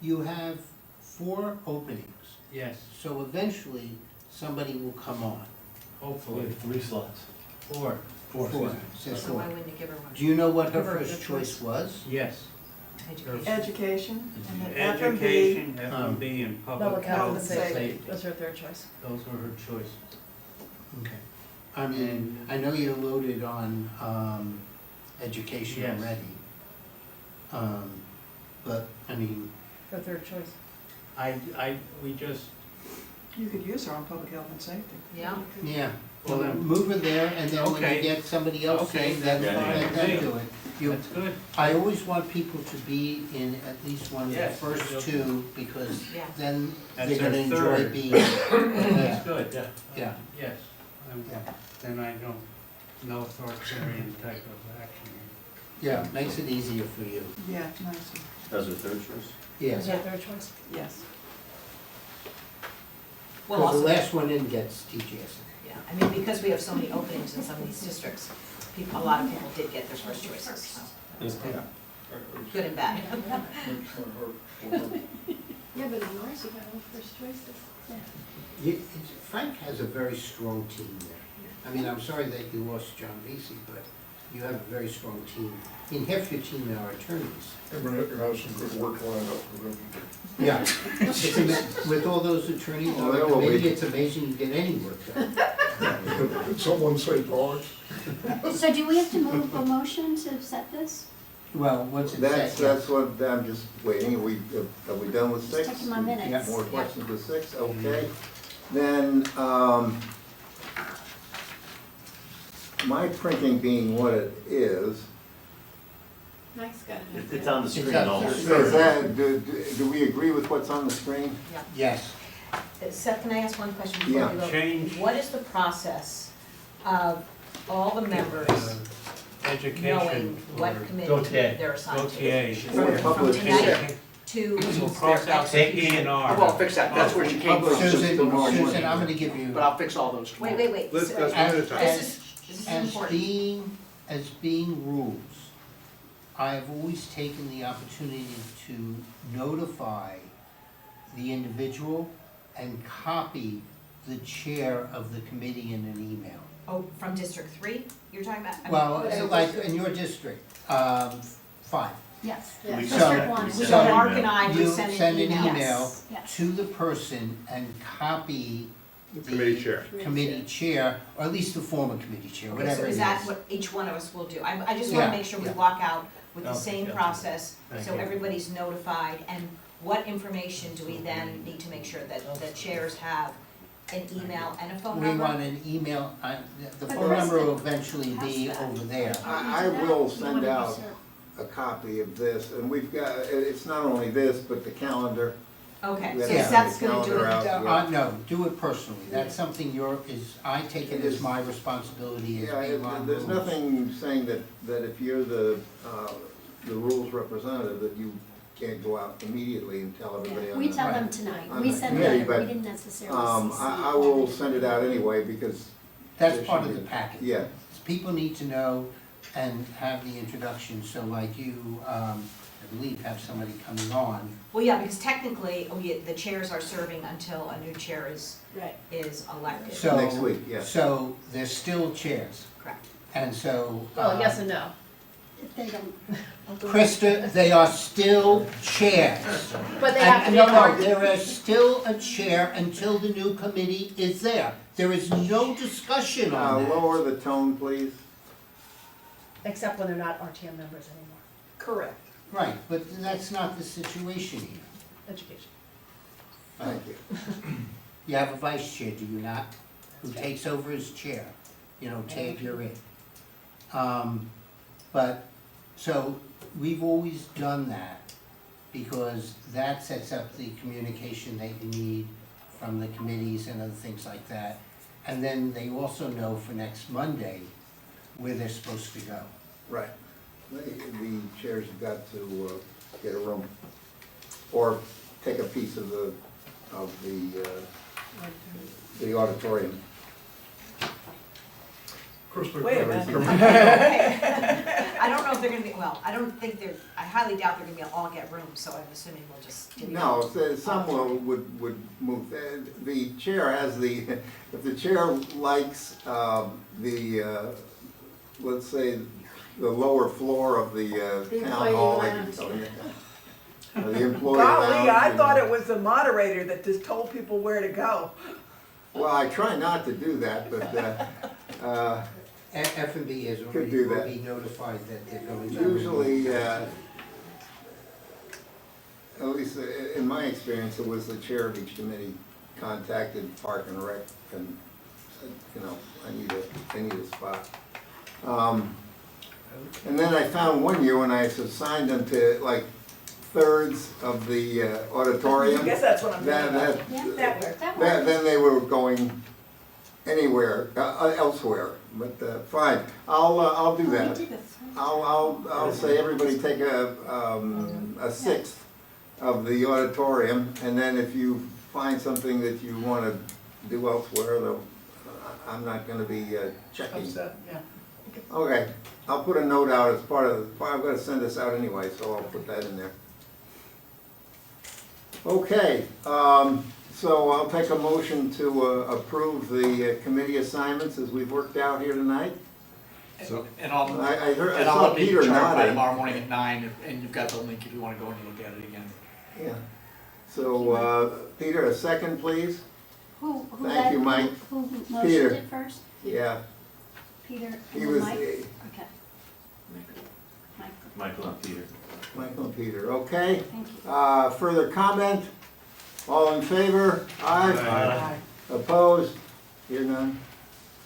You have 4 openings, Yes, so eventually somebody will come on. hopefully. 3 slots. 4. 4, it says So why 4. wouldn't you give her one? Do you know what her Give her a first good choice was? Yes. Education. Education, and then F&B, Education, F&B, and public Public health and health. safety was her third choice. Those were her choices. Okay. I mean, I know you're loaded on, education Yes. already. But, I mean, Her third choice. We just, you could use her on public health and safety. Yeah, yeah, Well, well, then- move her there, and then when you Okay. get somebody else Okay, in, then that's fine let with them me. do it. You, that's good. I always want people to be in at least one of the Yes, first okay. 2, because yeah. then That's they're gonna our enjoy third. being, That's good. Yeah. Yes. Yeah. Then I don't, no authoritarian type of action. yeah, makes it easier for you. Yeah, nice, That was her third choice? Was Yes, her third choice? yes. Well, because the also, last one in gets TGS. yeah, I mean, because we have so many openings in some of these districts, a lot of people did get their first choices, so, good and bad. Makes my heart warm. Yeah, but in ours, you got all first choices. Frank has a very strong team there. I mean, I'm sorry that you lost John Vasey, but you have a very strong team. I mean, half your team now are attorneys. And you have some good work lined up for them. Yeah. With all those attorneys on the Well, we- committee, it's amazing you get any work done. Did someone say dogs? So do we have to move a motion to set this? Well, once it's set, That's, yeah. that's what, I'm just waiting, are we done with 6? Just checking my minutes. More Yeah. questions with 6, okay. Then, my printing being what it is, Mike's got it. It's on the It's screen up also. there. is that, do we agree with what's on the screen? Yes. Seth, can I ask one question before we go? Change. What is the process of all the members Education. knowing what or committee they're assigned to? OTA. From Public tonight to We'll their cross out the E execution? and I R. won't fix that, that's where she came from. Susan, I'm gonna give you, But I'll fix all those tomorrow. Wait. Let's- So- that's one at a time. This is important. as being rules, I have always taken the opportunity to notify the individual and copy the chair of the committee in an email. Oh, from District 3, you're talking about? I mean, Well, whatever like district. in your district, 5. Yes. Yeah. We District send- 1. we we send So got it. an Mark email. and I would You send send an an email. email Yes. to the person and copy The committee chair. committee chair, or at least the former committee chair, Okay, whatever so it is is. that what each one of us will do? I just wanna Yeah, make sure we yeah. walk out with the Okay, same yeah. process, Thank so you. everybody's notified, and what information do we then need to make sure that the chairs have? An email and a phone We number? want an email, the But phone the number will resident eventually be has that. over there. I will send out a copy of this, and we've got, it's not only this, but the calendar. Okay, We so have to Yeah. Seth's send the gonna do calendar it. out, yeah. No, do it personally, that's something I take it as my responsibility as Yeah, being on there's rules. nothing saying that if you're the rules representative, that you can't go out immediately and tell everybody on We the- tell them tonight. on We the sent committee, them, but, we didn't necessarily CC. I will send it out anyway, because, That's part of the packet. yeah, People need to know and have the introduction, so like you, I believe, have somebody coming on. Well, yeah, because technically, the chairs are serving until a new chair is Right. elected. So- next week, yeah. So there's still chairs, Correct. and so. Well, yes and no. If they don't, Krista, they are still chairs. But they have to be No, marked. there is still a chair until the new committee is there. There is no discussion on that. Lower the tone, please. Except when they're not RTM members anymore. Correct. Right, but that's not the situation here. Education. Thank you. You have a vice chair, do you not? Who takes over his chair. You know, Ted, you're it. But, so, we've always done that because that sets up the communication that you need from the committees and other things like that. And then they also know for next Monday where they're supposed to go. Right. The chairs have got to get a room. Or take a piece of the auditorium. Crystal Wait a clear. minute. I don't know if they're gonna be, well, I don't think I highly doubt they're gonna be all get rooms, so I'm assuming we'll just do. No, some would move, the chair has if the chair likes, let's say, the lower floor of the The town employee hall. they can lounge. go in there. The employee lounge. Golly, I and- thought it was the moderator that just told people where to go. Well, I try not to do that, but, F&B is Could already, do will that. be notified that they're going to. usually, at least in my experience, it was the chair of each committee contacted Park and Rec and said, I need a spot. And then I found one year when I assigned them to like thirds of the auditorium. I guess that's what I'm That, talking about. Yeah, That worked. that works. then they were going anywhere, elsewhere, but, fine, I'll do We that. did the first. I'll say everybody take a sixth of the auditorium, and then if you find something that you wanna do elsewhere, though, I'm not gonna be checking. Upset, yeah. Okay, I'll put a note out as part of, I'm gonna send this out anyway, so I'll put that in there. Okay, so I'll take a motion to approve the committee assignments as we've worked out here tonight. So- And I'll, I heard, I and I'll saw update the Peter chart by nodding. tomorrow morning at 9, and you've got the link if you wanna go and look at it again. Yeah. So, Peter, a second, please? Who Thank led- you, Mike. Who Peter. motioned it first? Yeah. Peter and He then was, Mike? Okay. Michael, Michael and Peter. Michael and Peter, okay? thank you. Further comment? All in favor? Aye. Aye. Opposed? Hear none?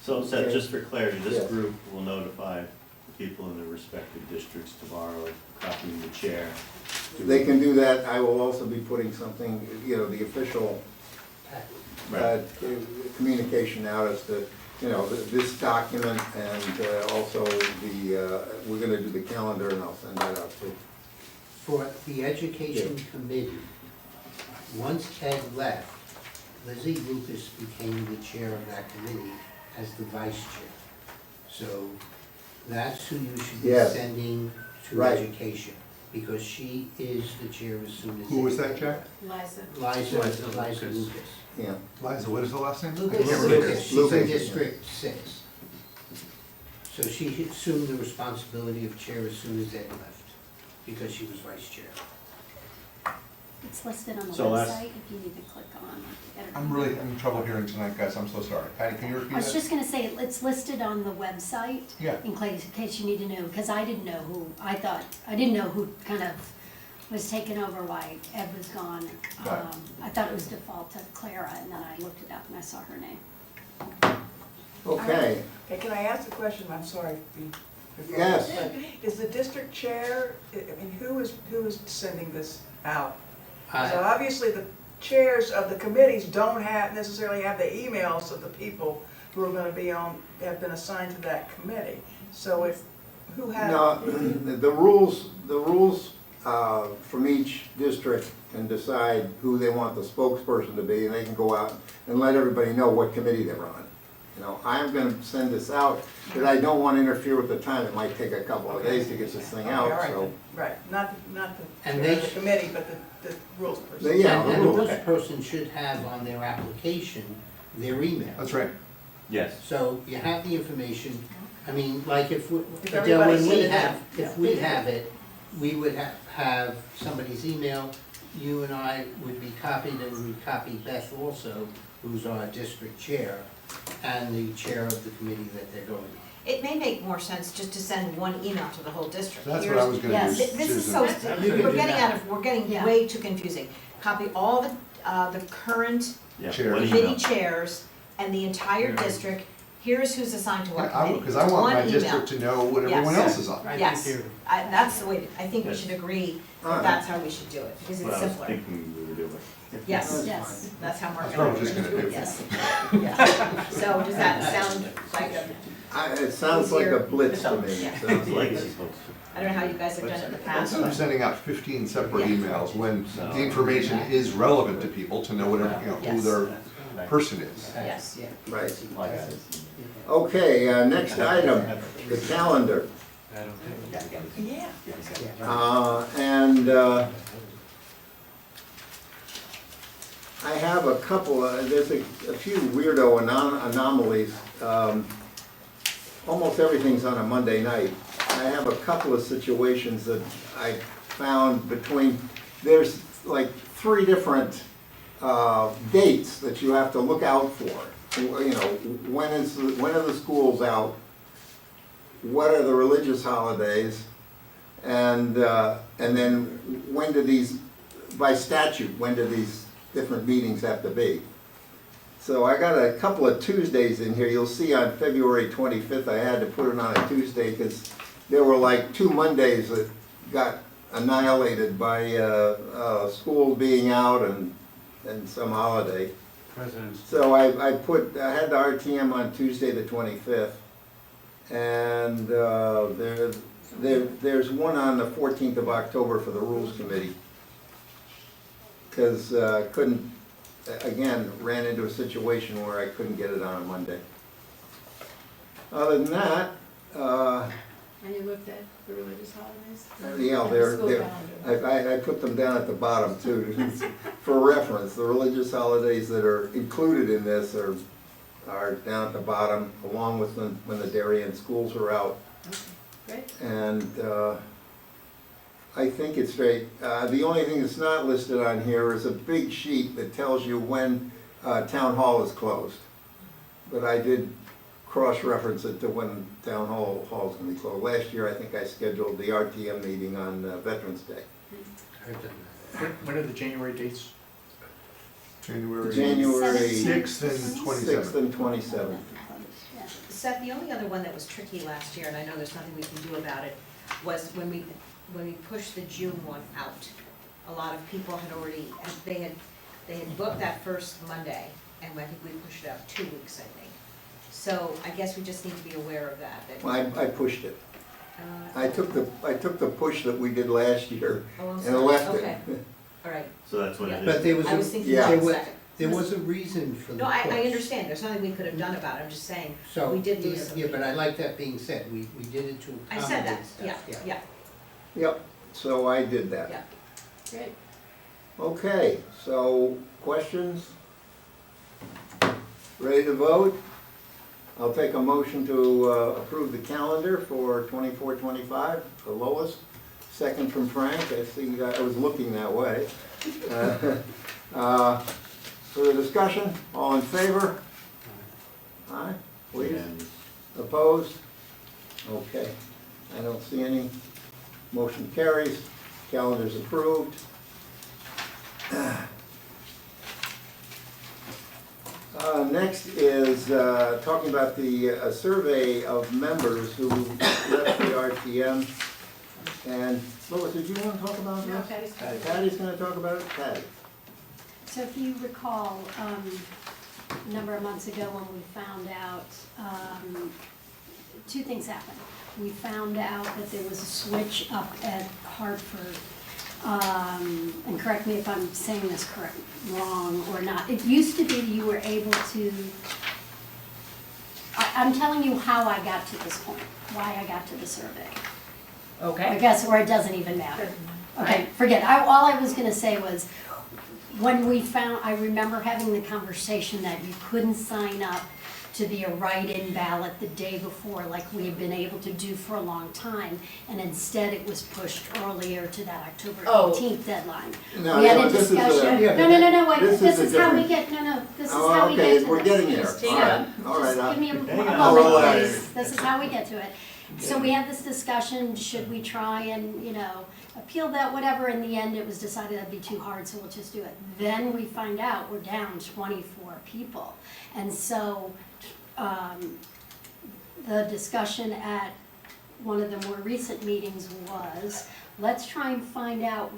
So, Seth, Okay. just for clarity, this Yes. group will notify the people in their respective districts tomorrow, copying the chair. They can do that. I will also be putting something, the official Right. communication out as to, this document and also we're gonna do the calendar and I'll send that out too. For the education committee, once Ed left, Lizzie Lucas became the chair of that committee as the vice chair. So that's who you should be Yes. sending to Right. education, because she is the chair as soon as. Who was that, Jack? Liza. Liza Lucas. Lucas. Yeah. Liza, what is the last name? I can't Lucas, remember. she's Lucas. in District 6. So she assumed the responsibility of chair as soon as Ed left, because she was vice chair. It's listed on the So last- website if you need to click on it. I'm really having trouble hearing tonight, guys, I'm so sorry. Patty, can you repeat I was that? just gonna say, it's listed on the website. Yeah. In case you need to know, because I didn't know who, I didn't know who kind of was taken over while Ed was gone. Got it. I thought it was default to Clara, and then I looked it up and I saw her name. Okay. Okay, can I ask a question? I'm sorry. before- Yes. Is the district chair, who is sending this out? So I- obviously, the chairs of the committees don't necessarily have the emails of the people who are gonna be have been assigned to that committee. So who has? Now, the rules from each district can decide who they want the spokesperson to be, and they can go out and let everybody know what committee they're on. I'm gonna send this out, but I don't wanna interfere with the time. It might take a couple of days to get this thing Okay, all out, right so. then. Right, not the And chair of they- the committee, but the rules person. Yeah, And the the rules. rules person should have on their application their email. That's right. Yes. So you have the information, I mean, like if we, If Adele, everybody's when we in it, have, yeah. if we have it, we would have somebody's email, you and I would be copied, and we would copy Beth also, who's our district chair, and the chair of the committee that they're going. It may make more sense just to send one email to the whole district. That's what I was gonna Yes. do. This is Susan. so, You can we're do getting that. we're getting Yeah. way too confusing. Copy all the current Yeah, Chair. one committee email. chairs and the entire Yeah. district, here's who's assigned to what committee. Because I want One my email. district to know what everyone Yes. else is on. I think Yes, you're- that's the way, I think we Yes. should agree that Alright. that's how we should do it, because What it's I was simpler. thinking we were doing. Yes, That's Yes. that's how Mark That's and I what were I'm just gonna gonna do it, do. yes. Yeah. So does that sound like a, It sounds like a blitz to me. Yeah. It sounds like Legacy it. folks. I don't know how you guys have done it in the past, Instead of but sending out 15 separate Yeah. emails, when the information is relevant to people, to know what, who Yes. their person is. yes. Right. Like that. Okay, next item, the calendar. I don't think. Yeah. And I have a couple, there's a few weirdo anomalies. Almost everything's on a Monday night. I have a couple of situations that I found between, there's like 3 different dates that you have to look out for. You know, when are the schools out? What are the religious holidays? And then when do these, by statute, when do these different meetings have to be? So I got a couple of Tuesdays in here. You'll see on February 25th, I had to put it on a Tuesday because there were like 2 Mondays that got annihilated by school being out and some holiday. President's. So I had the RTM on Tuesday the 25th, and there's one on the 14th of October for the Rules Committee. Because ran into a situation where I couldn't get it on a Monday. Other than that, And you looked at the religious holidays? yeah, The school calendar. I put them down at the bottom too, for reference. The religious holidays that are included in this are down at the bottom, along with when the Darien schools are out. Great. And I think it's great. The only thing that's not listed on here is a big sheet that tells you when town hall is closed. But I did cross-reference it to when town hall is gonna be closed. Last year, I think I scheduled the RTM meeting on Veterans Day. I've done that. When are the January dates? January January 6th and 27th. 6th and 27th. Seth, the only other one that was tricky last year, and I know there's nothing we can do about it, was when we pushed the June one out. A lot of people had already, they had booked that first Monday, and I think we pushed it out 2 weeks, I think. So I guess we just need to be aware of that. I pushed it. Uh, I took the push that we did last year Oh, I'm and sorry, left okay, it. all right. So that's what it is. But there was I was thinking Yeah. June second. there was a reason for the No, push. I understand, there's nothing we could have done about it, I'm just saying, So, we did lose some yeah, but people. I like that being said, we did it to I said that, accommodate yeah, stuff, yeah, Yep, so I did that. yeah. Great. Okay, so questions? Ready to vote? I'll take a motion to approve the calendar for 24-25, the lowest. Second from Frank, I see, I was looking that way. For the discussion, all in favor? Aye, please. And Opposed? Okay, I don't see any. Motion carries, calendar's approved. Next is talking about the survey of members who left the RTM. And Lois, did you want to talk about No, this? Patty's got it. Patty's going to talk about it? Patty. So if you recall, a number of months ago when we found out, 2 things happened. We found out that there was a switch up at Hartford, and correct me if I'm saying this wrong or not. It used to be you were able to, I'm telling you how I got to this point, why I got to the survey. I Okay. guess, or it doesn't even matter. Okay, forget, all I was gonna say was, when we found, I remember having the conversation that you couldn't sign up to be a write-in ballot the day before, like we had been able to do for a long time, and instead it was pushed earlier to that October Oh. 18th deadline. No, We had no, a this is a- discussion, Yeah, but no, wait, this this is is a how we different- get, this is Oh, how we get to okay, this. we're getting there. Just All hang right, on. all right. Just give me a on. moment, Relax. please, this is how we get to it. So we had this discussion, should we try and, appeal that, whatever, in the end, it was decided that'd be too hard, so we'll just do it. Then we find out we're down 24 people, and so the discussion at one of the more recent meetings was, let's try and find out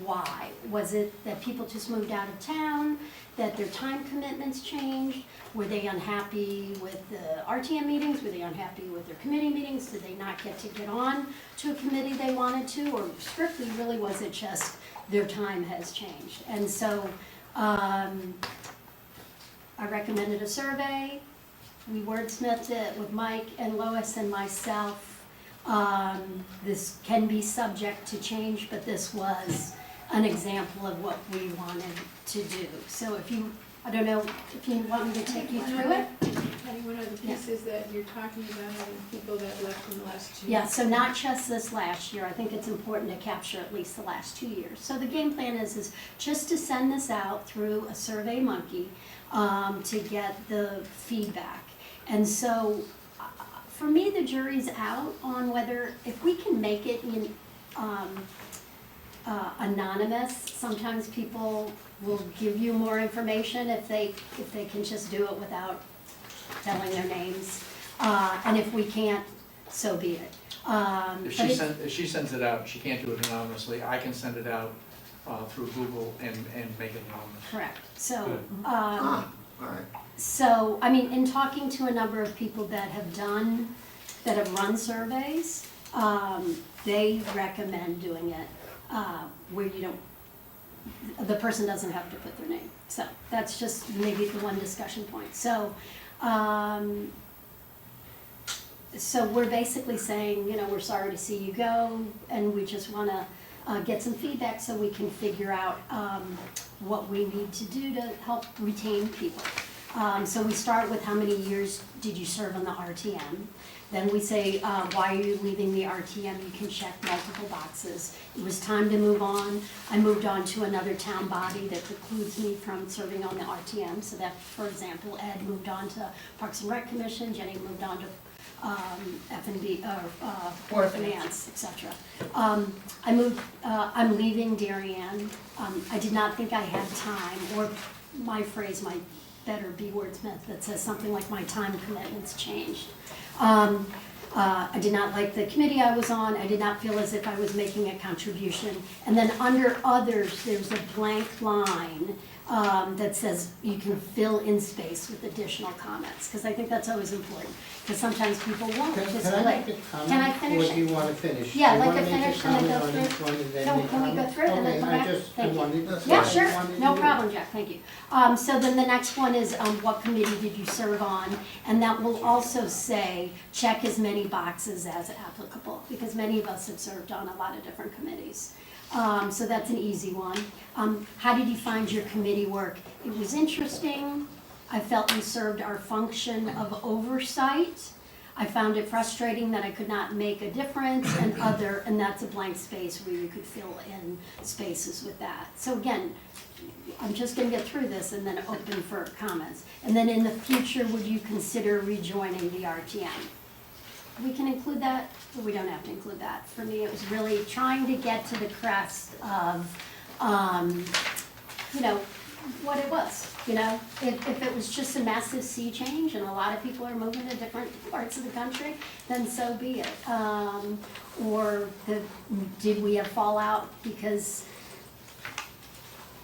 why. Was it that people just moved out of town, that their time commitments changed? Were they unhappy with the RTM meetings? Were they unhappy with their committee meetings? Did they not get to get on to a committee they wanted to? Or strictly, really, was it just their time has changed? And so, I recommended a survey. We wordsmithed it with Mike and Lois and myself. This can be subject to change, but this was an example of what we wanted to do. So if you, I don't know if you want me to take you through it? Patty, one of the pieces that you're talking about are the people that left in the last 2 years. Yeah, so not just this last year, I think it's important to capture at least the last 2 years. So the game plan is just to send this out through a Survey Monkey to get the feedback. And so for me, the jury's out on whether, if we can make it in anonymous. Sometimes people will give you more information if they can just do it without telling their names. And if we can't, so be it. If she sends it out, she can't do it anonymously. I can send it out through Google and make it anonymous. Correct. So, Good. All right. so, I mean, in talking to a number of people that have run surveys, they recommend doing it where you don't, the person doesn't have to put their name. So that's just maybe the one discussion point. So, so we're basically saying, you know, we're sorry to see you go, and we just want to get some feedback so we can figure out what we need to do to help retain people. So we start with how many years did you serve on the RTM? Then we say, why are you leaving the RTM? You can check multiple boxes. It was time to move on. I moved on to another town body that precludes me from serving on the RTM. So that, for example, Ed moved on to Parks and Rec Commission, Jenny moved on to F&B, Board of Finance, etc. I'm leaving Darien. I did not think I had time, or my phrase might better be wordsmith that says something like my time commitments changed. I did not like the committee I was on. I did not feel as if I was making a contribution. And then under others, there's a blank line that says you can fill in space with additional comments, because I think that's always important, because sometimes people won't just Can I like, make a comment? can I finish Or do you it? want to finish? Yeah, You like wanna a make a finish, and then go comment on each through? one and then No, make can we go comments? through it and then come back? Okay, I Thank you. wanted, That's Yeah, fine. sure, wanted no to- problem, Jack, thank you. So then the next one is, what committee did you serve on? And that will also say, check as many boxes as applicable, because many of us have served on a lot of different committees. So that's an easy one. How did you find your committee work? It was interesting. I felt we served our function of oversight. I found it frustrating that I could not make a difference, and that's a blank space where you could fill in spaces with that. So again, I'm just gonna get through this and then open for comments. And then in the future, would you consider rejoining the RTM? We can include that, but we don't have to include that. For me, it was really trying to get to the crest of, you know, what it was, you know? If it was just a massive sea change and a lot of people are moving to different parts of the country, then so be it. Did we have fallout because,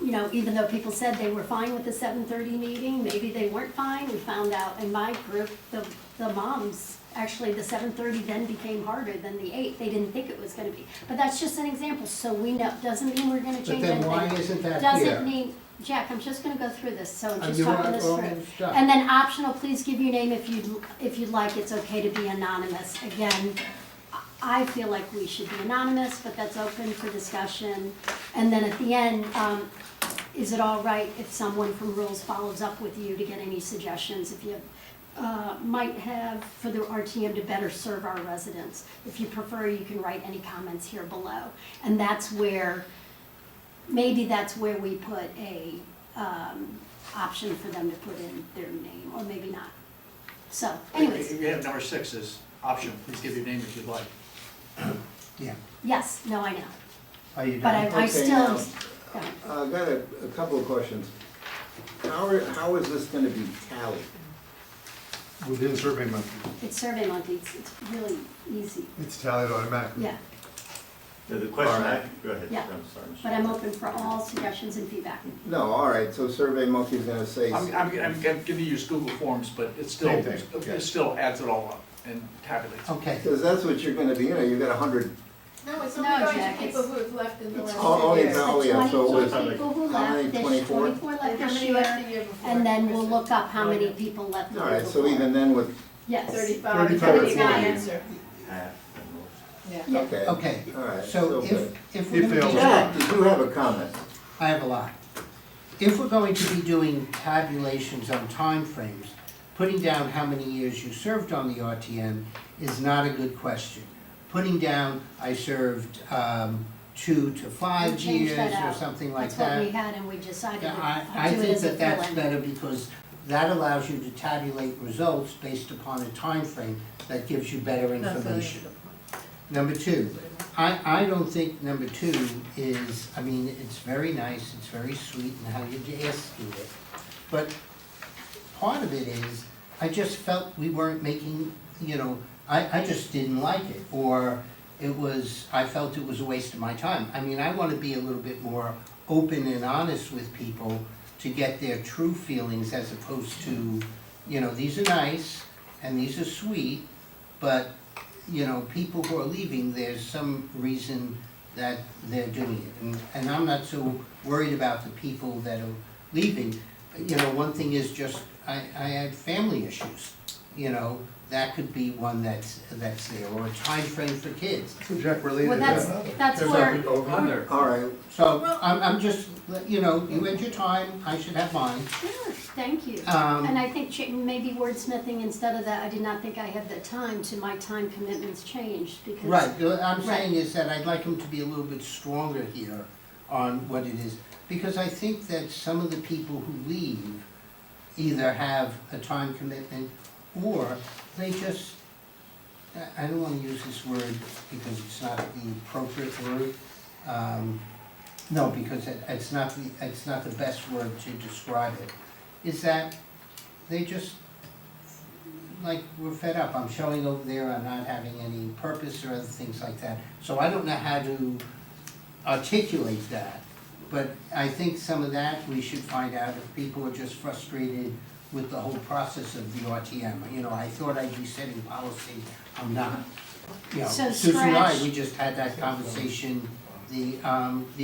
you know, even though people said they were fine with the 7:30 meeting, maybe they weren't fine. We found out in my group, the moms, actually the 7:30 then became harder than the 8. They didn't think it was gonna be. But that's just an example, so we know, doesn't mean we're gonna But change then anything. why isn't that here? Doesn't mean, Jack, I'm just gonna go through this, so I'm just You talking want this all through. stuff. And then optional, please give your name if you'd like. It's okay to be anonymous. Again, I feel like we should be anonymous, but that's open for discussion. And then at the end, is it all right if someone from Rules follows up with you to get any suggestions? If you might have for the RTM to better serve our residents. If you prefer, you can write any comments here below. And that's where, maybe that's where we put a option for them to put in their name, or maybe not. So, anyways, You have number 6 is optional. Please give your name if you'd like. Yeah. yes, no, I know. Are you But done? I Okay, still, now, go ahead. I've got a couple of questions. How is this gonna be tallied? Within Survey Monkey. It's Survey Monkey, it's really easy, It's tallied automatically. yeah. The question, All right. go ahead, Yeah. I'm sorry. Mr. But I'm open for all suggestions and feedback. No, all right, so Survey Monkey's gonna say. I'm gonna use Google Forms, but it still, Same thing, yeah. it still adds it all up and tabulates. Okay, Because that's what you're gonna be, you've got 100, No, it's No, only going Jack, to people who have left in the last oh, few years. oh, yeah, so it was, 22 people who how many, left, there's 24? 24 left And how this many year, left the year before? and then we'll look up how many people left the All year right, so before. even then with, Yes. 35, 35 that's the or answer. Half, Yeah. Yeah. okay, okay, all right. so good. if we're If gonna they be all- Jack, did you have a comment? I have a lot. If we're going to be doing tabulations on timeframes, putting down how many years you served on the RTM is not a good question. Putting down, I served 2 to 5 We changed years that or out. something like That's what that. we had, and we decided Yeah, to I do it think as a that that's fill-in. better because that allows you to tabulate results based upon a time frame that gives you better information. Number two, I don't think number two is, I mean, it's very nice, it's very sweet and how you just do it. But part of it is, I just felt we weren't making, I just didn't like it. Or it was, I felt it was a waste of my time. I mean, I wanna be a little bit more open and honest with people to get their true feelings as opposed to, these are nice and these are sweet, but people who are leaving, there's some reason that they're doing it. And I'm not so worried about the people that are leaving. One thing is just, I had family issues, that could be one that's there, or a time frame for kids. So Jack related Well, that's that. where, All right, So I'm just, you had your time, I should have mine. sure, thank you. Um, And I think maybe wordsmithing instead of that, I did not think I had the time to, my time commitments changed because. Right, what I'm Right. saying is that I'd like him to be a little bit stronger here on what it is. Because I think that some of the people who leave either have a time commitment or they just, I don't wanna use this word because it's not the appropriate word. No, because it's not the best word to describe it, is that they just, like, we're fed up, I'm showing over there, I'm not having any purpose or other things like that. So I don't know how to articulate that, but I think some of that we should find out if people are just frustrated with the whole process of the RTM. I thought I'd be setting policy, I'm not. So Susan and I, scratch- we just had that conversation the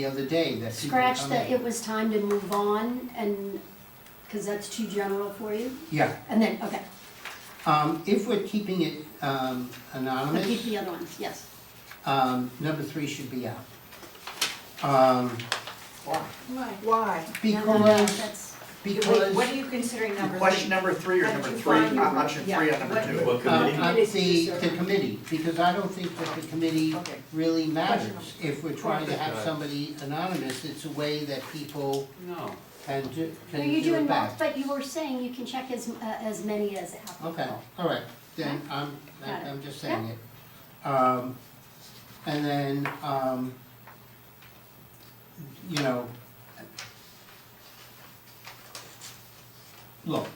other day, that people Scratch come that in. it was time to move on and, cause that's too general for you, Yeah, and then, okay, if we're keeping it but anonymous. keep the other ones, yes. Number 3 should be out. Why? Why? Because, That's, because, What are you considering number three? Question number 3 or What number did you 3, find? option 3 on number What- 2? What committee? the committee, because I don't think that the committee Okay. really matters. Question. If we're trying to have somebody anonymous, it's a way that people No. can do no, you're it doing back. both, but you were saying you can check as many as applicable. Okay, all right, then Got it. I'm just saying it. And then, look,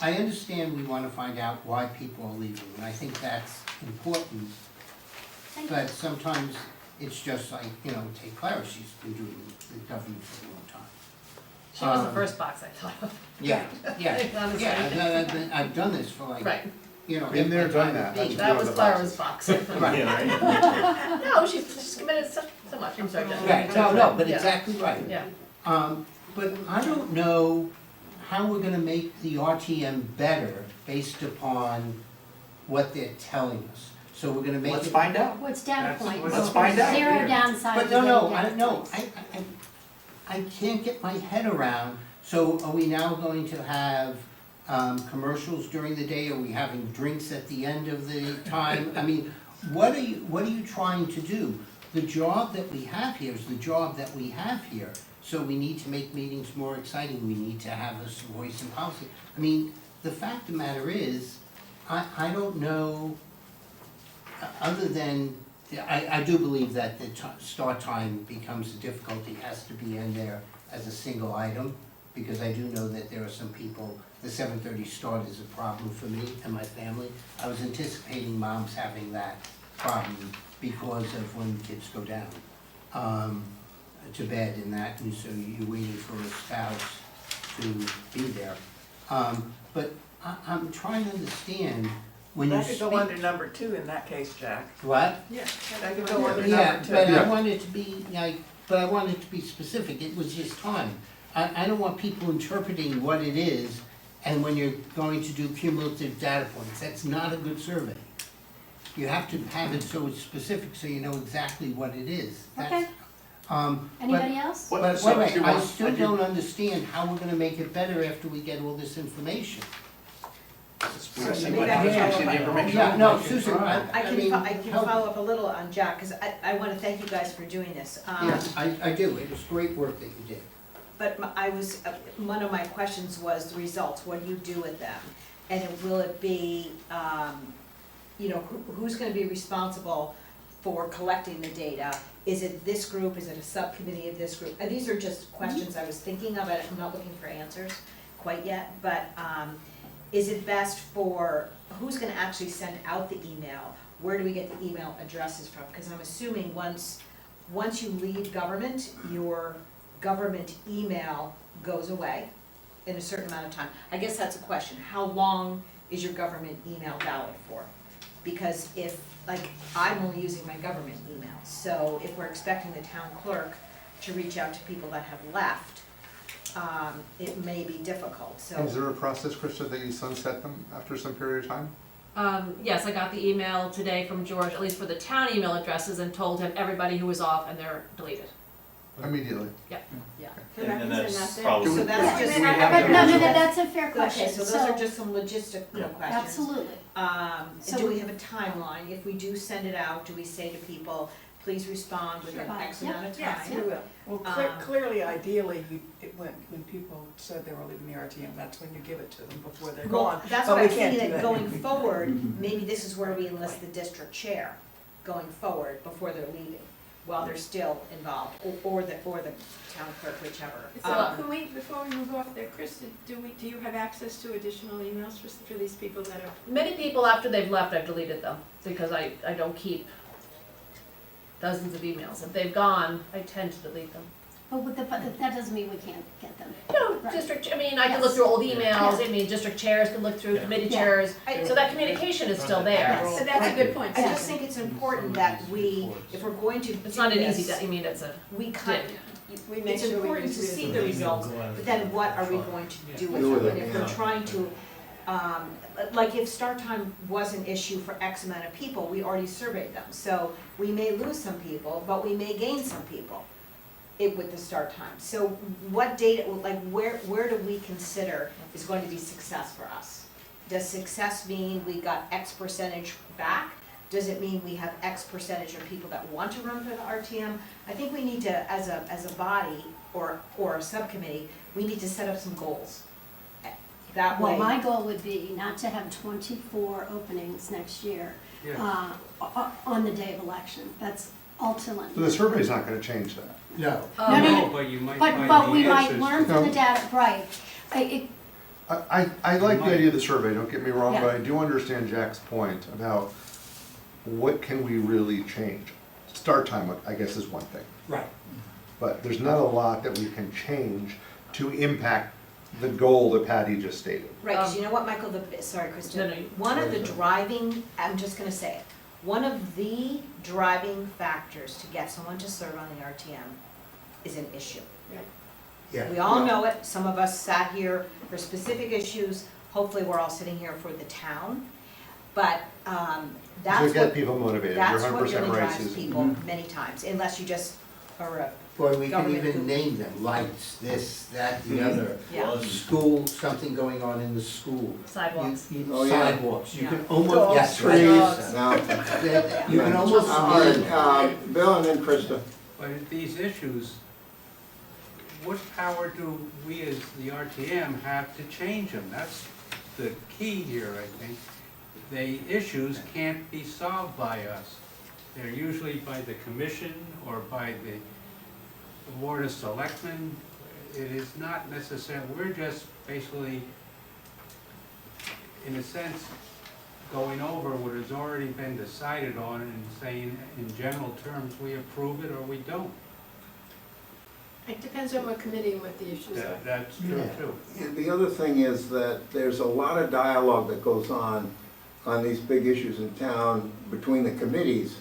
I understand we wanna find out why people are leaving, and I think that's important. Thank you. But sometimes it's just like, take Clara, she's been doing the government for a long time. She was the Um, first box I thought of. Yeah, yeah, Honestly. yeah, I've done this for like, Right, Been there, done that. That's that one was of the Clara's boxes. box. right, Yeah, right. No, she's committed so much, I'm sorry, Jen. right, no, but Yeah. exactly right. Yeah, But I don't know how we're gonna make the RTM better based upon what they're telling us. So we're gonna make it. Let's find out. What's data That's- points? let's find out Zero here. downside But to no, getting I data no, points. I can't get my head around, so are we now going to have commercials during the day? Are we having drinks at the end of the time? I mean, what are you trying to do? The job that we have here is the job that we have here. So we need to make meetings more exciting, we need to have a voice in policy. I mean, the fact of the matter is, I don't know, other than, I do believe that the start time becomes a difficulty, has to be in there as a single item. because I do know that there are some people, the 7:30 start is a problem for me and my family. I was anticipating moms having that problem because of when kids go down to bed and that, and so you're waiting for a spouse to be there. But I'm trying to understand when you That speak. could go under number 2 in that case, Jack. What? Yeah. That could go under Yeah, number 2. but I want it to be, like, but I want it to be specific, it was just time. I don't want people interpreting what it is, and when you're going to do cumulative data points, that's not a good survey. You have to have it so it's specific, so you know exactly what it is. That's- Okay. but- Anybody else? What- But so wait, do you I want- still I do- don't understand how we're gonna make it better after we get all this information. We see Maybe what I can happens, we see follow the up. information. Yeah, no, Susan, I mean, I can help. follow up a little on Jack, because I want to thank you guys for doing this. Yes, I do, it was great work that you did. But one of my questions was the results, what do you do with them? And will it be, who's gonna be responsible for collecting the data? Is it this group, is it a subcommittee of this group? And these are just questions I was thinking of, I'm not looking for answers quite yet, but, is it best for, who's gonna actually send out the email? Where do we get the email addresses from? Because I'm assuming once you leave government, your government email goes away in a certain amount of time. I guess that's a question. How long is your government email valid for? Because if, like, I'm only using my government email, so if we're expecting the town clerk to reach out to people that have left, it may be difficult, so. Is there a process, Krista, that you sunset them after some period of time? Yes, I got the email today from George, at least for the town email addresses, and told him everybody who was off and they're deleted. Immediately? Yeah. And They're that's not there. probably. So that's just. Do we have But the- no, that's a fair question. Okay, so those are just some logistical Yeah. questions. Absolutely. And So- do we have a timeline? If we do send it out, do we say to people, please respond within Sure. X amount of Yes, time? we will. Well, Um, clearly, ideally, when people said they were leaving the RTM, that's when you give it to them before they're Well, gone. that's But what we I'm can't thinking, do that that. going forward, maybe this is where we enlist the district chair going forward before they're leaving, while they're still involved, or the town clerk, whichever. So can we, before we move off there, Krista, do you have access to additional emails for these people that are? Many people, after they've left, I've deleted them, because I don't keep dozens of emails. If they've gone, I tend to delete them. But that doesn't mean we can't get them. No, Right. district, I mean, I can Yes. look through old emails, Yeah. I mean, district chairs can look through, committee Yeah. chairs, I- so that communication is still there. So that's a good point. I just think it's important that we, if we're going to do It's not an easy, this, I mean, it's a, we cut, We make it's sure we important use to it as see a- the results, but then what are we going to do with Do them? with And it, if we're yeah. trying to, like if start time was an issue for X amount of people, we already surveyed them. So we may lose some people, but we may gain some people with the start time. So what data, like where do we consider is going to be success for us? Does success mean we got X percentage back? Does it mean we have X percentage of people that want to run for the RTM? I think we need to, as a body or a subcommittee, we need to set up some goals. That way. Well, my goal would be not to have 24 openings next year on the day of election. That's ultimately. So the survey's not gonna change that. No. No, but you might But find we the might answers learn to- from the data, right. I like the idea of the survey, don't get me wrong, Yeah. but I do understand Jack's point about what can we really change? Start time, I guess, is one thing, Right. but there's not a lot that we can change to impact the goal that Patty just stated. Right, because you know what, Michael, sorry, No, Kristen, no, you- one of the driving, I'm just gonna say it, one of the driving factors to get someone to serve on the RTM is an issue. Yeah. We all know it, some of us sat here for specific issues, hopefully we're all sitting here for the town, but To that's get what, people motivated, you're that's 100% what right, really drives Susan. people many times, unless you just are a, Boy, we can Government even group. name them, lights, this, that, the other. yeah. School, something going on in the school. sidewalks. Oh, yeah. Sidewalks, you Yeah. can almost, Dogs, yes, right. Now, You can almost all name right, Bill and then Krista. But these issues, what power do we as the RTM have to change them? That's the key here, I think. The issues can't be solved by us. They're usually by the commission or by the Board of Selectmen. it is not necessarily, we're just basically, in a sense, going over what has already been decided on and saying in general terms, we approve it or we don't. It depends on what committee and what the issues are. That's true Yeah. too. And the other thing is that there's a lot of dialogue that goes on these big issues in town between the committees.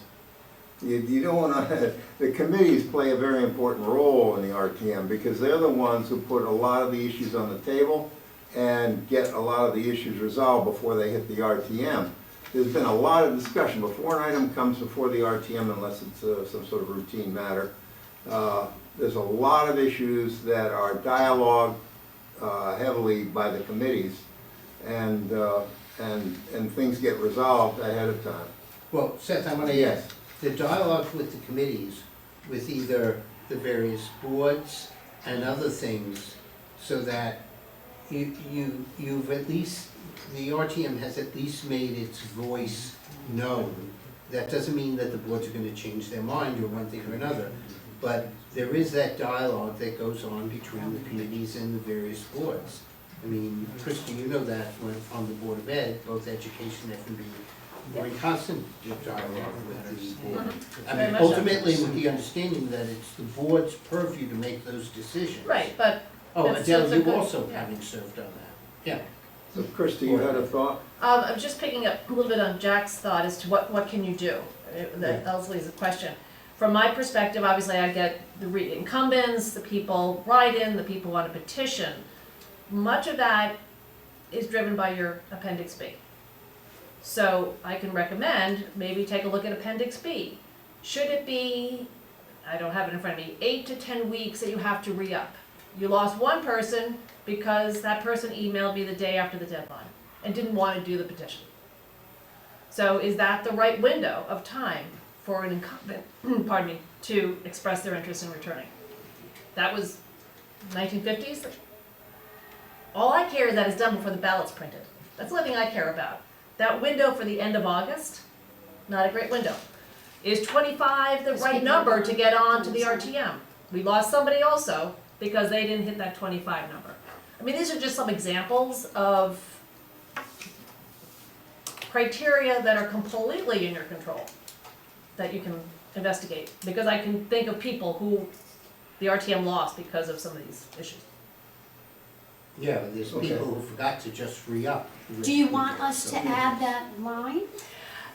You don't wanna, the committees play a very important role in the RTM because they're the ones who put a lot of the issues on the table and get a lot of the issues resolved before they hit the RTM. There's been a lot of discussion before an item comes before the RTM, unless it's some sort of routine matter. There's a lot of issues that are dialogued heavily by the committees, and things get resolved ahead of time. Well, Seth, I want to ask, the dialogue with the committees, with either the various boards and other things, so that you've at least, the RTM has at least made its voice known. That doesn't mean that the boards are going to change their mind or one thing or another, but there is that dialogue that goes on between the committees and the various boards. I mean, Krista, you know that when on the Board of Ed, both education and F&B, we're in constant dialogue with the board. I Very mean, much so. ultimately with the understanding that it's the board's purview to make those decisions. Right, but Oh, That's- Adele, that's a you good- also yeah. having served on that. Yeah. So Christie, you had a thought? I'm just picking up a little bit on Jack's thought as to what can you do? That Elsley is a question. From my perspective, obviously I get the incumbents, the people write-in, the people on a petition. Much of that is driven by your Appendix B. So I can recommend, maybe take a look at Appendix B. Should it be, I don't have it in front of me, 8 to 10 weeks that you have to re-up? You lost one person because that person emailed me the day after the deadline and didn't want to do the petition. So is that the right window of time for an incumbent, pardon me, to express their interest in returning? That was 1950s. All I care is that it's done before the ballot's printed. That's the only thing I care about. That window for the end of August, not a great window. Is 25 the right number to get on to the RTM? We lost somebody also because they didn't hit that 25 number. I mean, these are just some examples of criteria that are completely in your control that you can investigate. Because I can think of people who the RTM lost because of some of these issues. Yeah, but there's Okay. people who forgot to just re-up. Do you want us to add that line?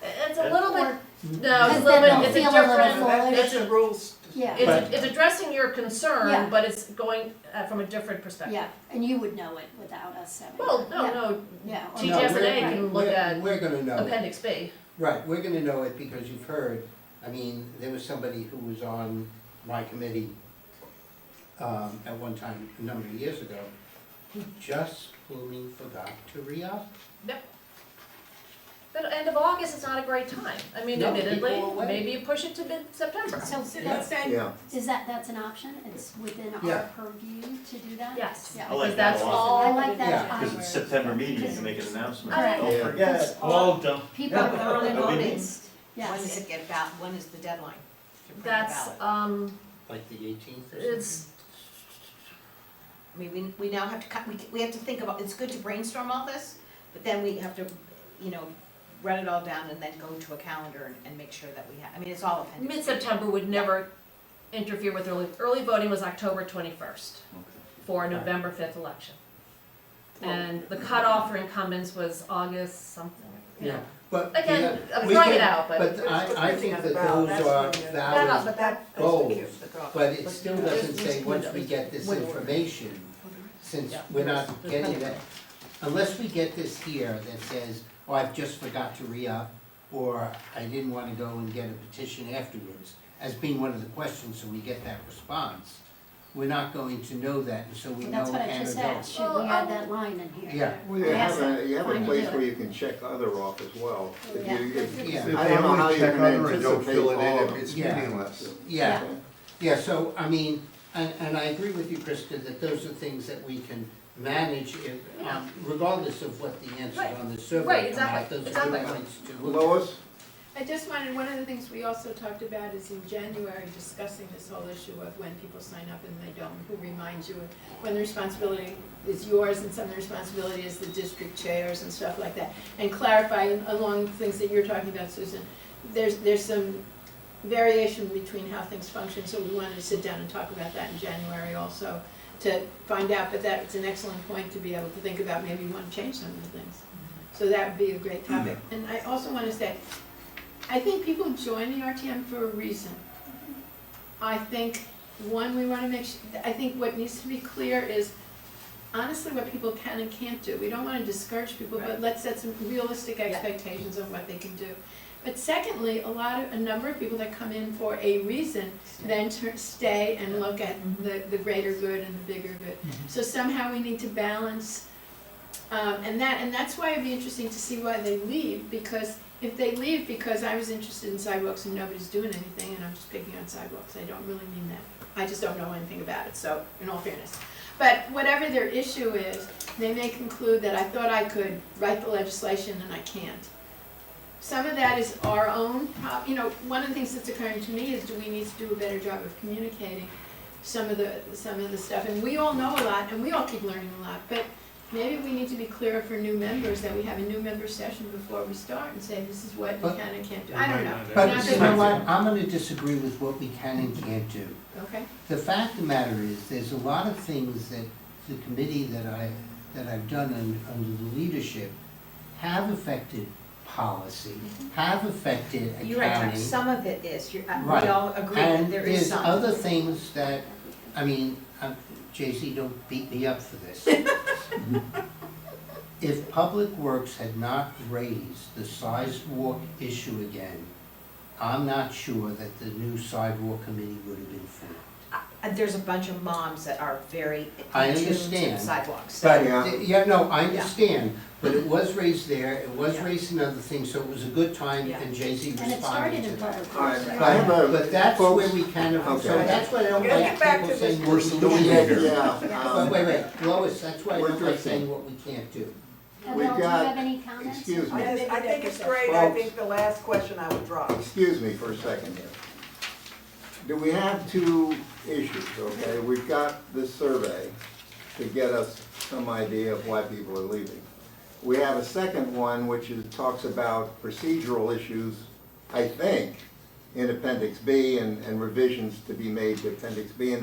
It's a little bit, Or- no, it's a Because little then bit, it's a they'll feel a little different, foolish. it's That's a, the rules. Yeah, it's addressing your concern, Yeah. but it's going from a different perspective. yeah, and you would know it without us having. Well, that. no, Yeah. no, Yeah. or- TGS No, and we're- A can look at We're gonna know. Appendix B. Right, we're gonna know it because you've heard, I mean, there was somebody who was on my committee at one time, a number of years ago, who just plain forgot to re-up. But end of August is not a great time. I mean, No, admittedly, people are away. maybe you push it to mid-September. So So that's, then, Yeah. that's an option? It's within Yeah. our purview to do that? Yes. Yeah. I like Because that that's a lot. all. I like that. Yeah. Because it's September meeting, you can make an announcement. Correct. Don't Yeah. forget. Because all people are early That'll be voting. neat. Yes. When does it get when is the deadline to print the That's, ballot? Like the 18th or something? it's, I mean, we now have to we have to think about, it's good to brainstorm all this, but then we have to, run it all down and then go to a calendar and make sure that we have, I mean, it's all appendix. mid-September would never interfere with early. Early voting was October 21st for a November 5th election. And the cutoff for incumbents was August something. Yeah, but. Again, yeah, I'm we throwing can- it out, but. But I think that those are valid goals, but it still doesn't say once we get this information, since we're not getting that, unless we get this here that says, oh, I've just forgot to re-up, or I didn't wanna go and get a petition afterwards, as being one of the questions, so we get that response. We're not going to know that, and so we know That's what I and just don't. asked. Should we add that line in here? Yeah. Well, you Yes, have a fine to place do where it. you can check other off as well. If Yeah. you- if- Yeah. If I they don't know how only you're check gonna other and don't anticipate fill it all of in, them. it's Yeah. meaningless. Yeah, Okay. yeah, so, I mean, and I agree with you, Krista, that those are things that we can manage if, regardless of what the answers Right. on the survey Right, come exactly, out, those are exactly. good points to look at. Lois? I just wanted, one of the things we also talked about is in January, discussing this whole issue of when people sign up and they don't, who reminds you of when the responsibility is yours and some of the responsibility is the district chairs and stuff like that. And clarify along the things that you're talking about, Susan, there's some variation between how things function, so we wanted to sit down and talk about that in January also to find out, but that's an excellent point to be able to think about, maybe you want to change some of the things. So that would be a great topic. And I also want to say, I think people join the RTM for a reason. I think, one, we want to make sure, I think what needs to be clear is honestly what people can and can't do. We don't want to discourage people, but let's set some realistic expectations of what they can do. But secondly, a number of people that come in for a reason then stay and look at the greater good and the bigger good. So somehow we need to balance, and that's why it'd be interesting to see why they leave, because if they leave because I was interested in sidewalks and nobody's doing anything and I'm just picking on sidewalks, I don't really mean that. I just don't know anything about it, so in all fairness. But whatever their issue is, they may conclude that I thought I could write the legislation and I can't. Some of that is our own, one of the things that's occurring to me is, do we need to do a better job of communicating some of the stuff? And we all know a lot, and we all keep learning a lot, but maybe we need to be clearer for new members, that we have a new member session before we start and say, this is what you can and can't do. I don't know. But Not you that know much. what, I'm gonna disagree with what we can and can't do. Okay, The fact of the matter is, there's a lot of things that the committee that I've done under the leadership have affected policy, have affected accounting. You're right, Jack. Some of it is, we Right. all agree that there is some. And there's other things that, JC, don't beat me up for this. If Public Works had not raised the sidewalk issue again, I'm not sure that the new sidewalk committee would have been formed. There's a bunch of moms that are very I attuned to understand, sidewalks. But, Yeah. I understand, but it was raised there, it was Yeah. raised in other things, so it was a good time, Yeah. and JC And it responded started to in that. public All right, works. I have a, But that's folks- where we kind of, so Okay. that's why I don't Let's like get back people to this. saying. We're what we solution can't here. do. yeah. Wait, Lois, that's why I We're don't like drifting. saying what we can't do. Adele, We've do you got- have any comments? Excuse me. I think it's great, I Folks. think the last question I would drop. Excuse me for a second here. Do we have two issues, okay? We've got this survey to get us some idea of why people are leaving. We have a second one, which talks about procedural issues, I think, in Appendix B and revisions to be made to Appendix B, and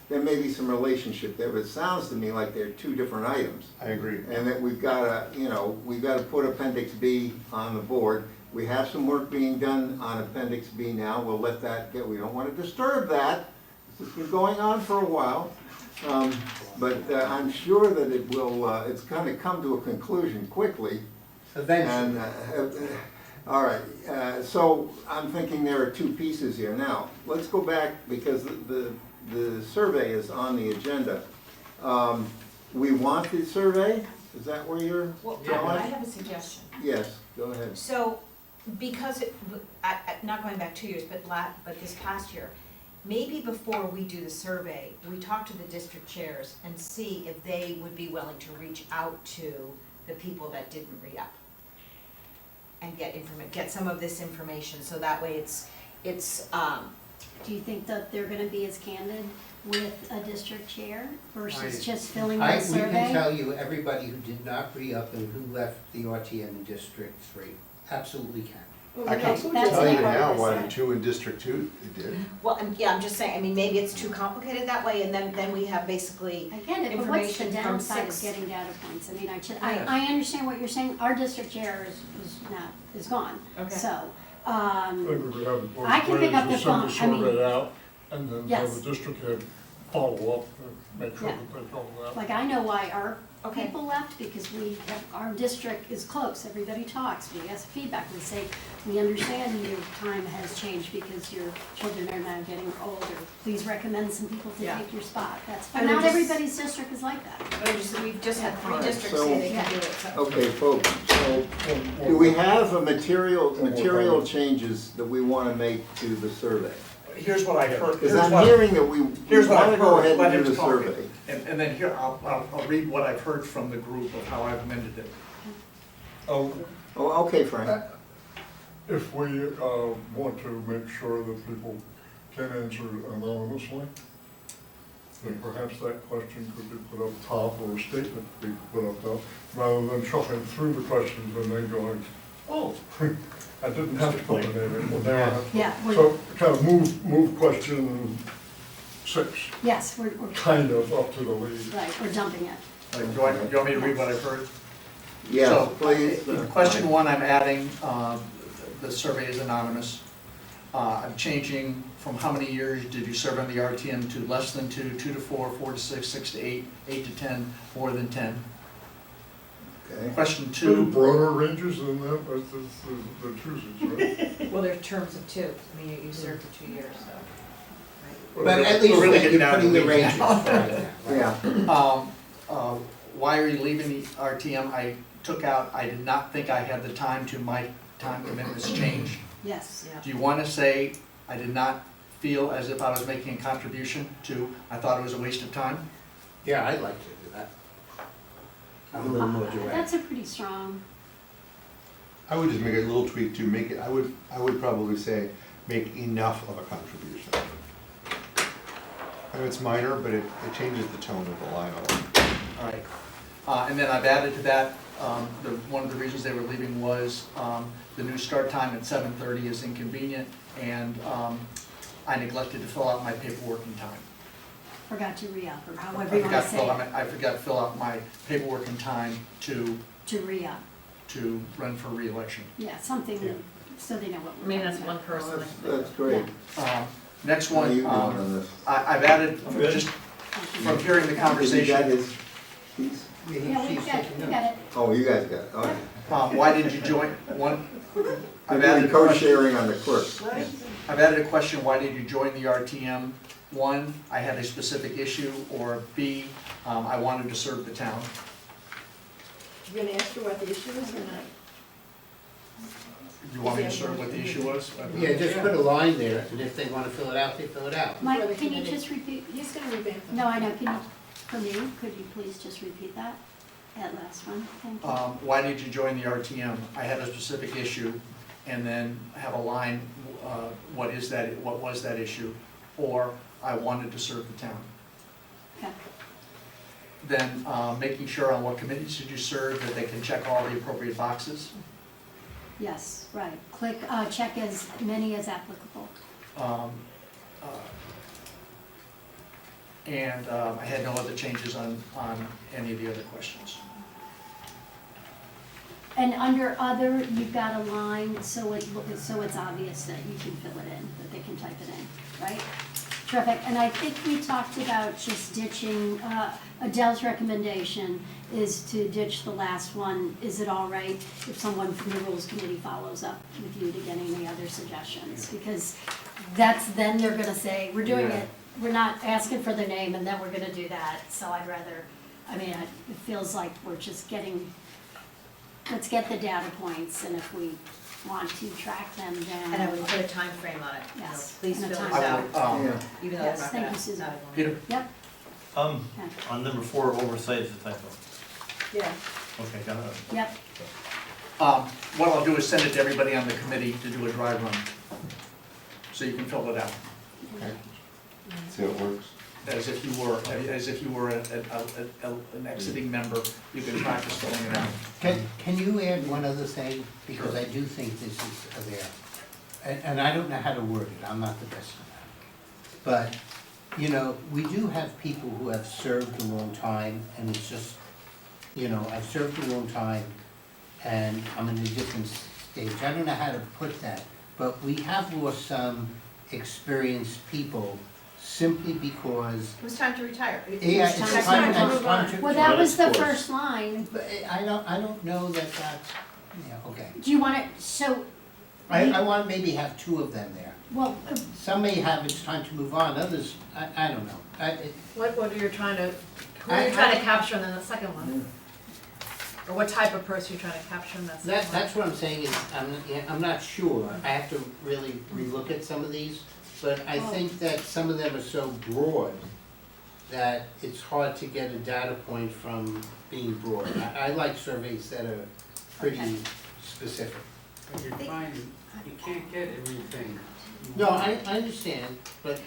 there may be some relationship there, but it sounds to me like they're two different items. I agree. And that we've got to put Appendix B on the board. We have some work being done on Appendix B now, we'll let that get, we don't want to disturb that. This has been going on for a while. But I'm sure that it will, it's going to come to a conclusion quickly. Eventually. And, all right, so I'm thinking there are two pieces here. Now, let's go back, because the survey is on the agenda. We want the survey? Is that where you're Well, going? I have a suggestion. Yes, go ahead. So, because not going back 2 years, but this past year, maybe before we do the survey, we talk to the district chairs and see if they would be willing to reach out to the people that didn't re-up and get some of this information, so that way it's, Do you think that they're gonna be as candid with a district chair versus I- just filling We out a can survey? tell you everybody who did not re-up and who left the RTM in District 3, absolutely can. Well, I can that's that's tell you what I now was why saying. the two in District 2 did. well, I'm just saying, I mean, maybe it's too complicated that way, and then we have basically, I get it, but what's the information from downside of 6. getting data points? I mean, Yeah. I understand what you're saying, our district chair is gone, Okay. so, Maybe we have I can pick up the phone, send I the mean- survey out, and then have Yes. the district head follow up, and make sure Yeah. that they follow that. like, I know why our Okay. people left, because our district is close, everybody talks, we ask feedback, we say, we understand your time has changed because your children are now getting older, please recommend some people to Yeah. take your spot, that's, I but would not just- everybody's district is like that. we've just had 3 Alright, districts so- say they can do it, so. Okay, folks, so do we have a material changes that we want to make to the survey? here's what I heard. Because I'm hearing that we Here's what want to I've go heard. ahead Let and do him the talk. survey. And then here, I'll read what I've heard from the group of how I've amended it. Oh, okay, Frank. if we want to make sure that people can answer anonymously, then perhaps that question could be put up top, or a statement be put up top, rather than shuffling through the questions and then going, oh, I didn't have to put my name in, well, now I have to. Yeah, So kind of move question 6, yes, we're, kind of up to the lead. right, we're dumping it. Do you want me to read what I've heard? Yes, So, please. Question 1, I'm adding, the survey is anonymous. I'm changing from how many years did you serve on the RTM to less than 2, 2 to 4, 4 to 6, 6 to 8, 8 to 10, more than 10. Okay. Question Two 2, broader ranges than that, that's the chooses, right? Well, there are terms of 2, I mean, you served for 2 years, so. But at least We're really you're getting down to putting the the ranges. weeds Right. Yeah, why are you leaving the RTM? I took out, I did not think I had the time to, my time commitments changed. Yes. Yeah. Do you want to say, I did not feel as if I was making a contribution to, I thought it was a waste of time? Yeah, I'd like to do that. I'm a little more direct. That's a pretty strong, I would just make a little tweak to make it, I would probably say, make enough of a contribution. I mean, it's minor, but it changes the tone of the line a little. All right. And then I've added to that, one of the reasons they were leaving was the new start time at 7:30 is inconvenient, and I neglected to fill out my paperwork in time. forgot to re-up, or I however you forgot wanna to say fill out, it, I forgot to fill out my paperwork in time to re-up. run for reelection. Yeah, something, Yeah. so they know what I we're mean, talking that's one about. person. that's great. Next How are you one, doing on this? I've added, just from hearing the Did you conversation, get his piece? Yeah, we She's got, taking we notes. got it. Oh, you guys got it, okay. why did you join, one, We're I've doing added a question. co-sharing on the clerk. I've added a question, why did you join the RTM? 1, I had a specific issue, or B, I wanted to serve the town. You're gonna ask her what the issue is or not? You want me to serve what the issue was? Yeah, just put a line there, and if they wanna fill it out, they fill it out. For the Mike, can you committee. just repeat? He's gonna revamp it. No, I know, can you, for me, could you please just repeat that last one? Thank you. Why did you join the RTM? I had a specific issue, and then have a line, what was that issue? Or, I wanted to serve the town. Okay, Then, making sure on what committees did you serve, that they can check all the appropriate boxes. yes, right. Click, check as many as applicable. And I had no other changes on any of the other questions. And under other, you've got a line, so it's obvious that you can fill it in, that they can type it in, right? Terrific, and I think we talked about just ditching, Adele's recommendation is to ditch the last one. Is it all right if someone from the Rules Committee follows up with you to get any other suggestions? Because then they're gonna say, we're doing Yeah. it, we're not asking for their name, and then we're gonna do that. So I'd rather, it feels like we're just let's get the data points, and if we want to track them down. And I would put a time frame on it. You know, Yes, Please and a fill this time out, I will, Yeah. even though Yes, it's not thank gonna. you, Susan. not everyone- Peter? Yep, On number 4, oversight is a typo. Yeah. Okay, got it. yep, what I'll do is send it to everybody on the committee to do a dry run. So you can fill it out, See how it works? as if you were an exiting member, you can practice filling it out. Can you add one other thing? Because I do think this is there. And I don't know how to word it, I'm not the best at that. But, we do have people who have served a long time, and it's just, I've served a long time, and I'm in a different stage. I don't know how to put that, but we have lost some experienced people simply because, It was time to retire. yeah, it's time to. well, that was the Of course. first line. But I don't know that that's, okay. Do you want it, so, I want to maybe have 2 of them there. well, Some may have it's time to move on, others, I don't know. What are you trying to, who are I- you trying to capture in the second one? Or what type of person you're trying to capture in that second one? That's what I'm saying is, I'm not sure, I have to really relook at some of these, but I think that some of them are so broad that it's hard to get a data point from being broad. I like surveys that are pretty Okay. specific. You're trying You can't get everything. No, I understand, but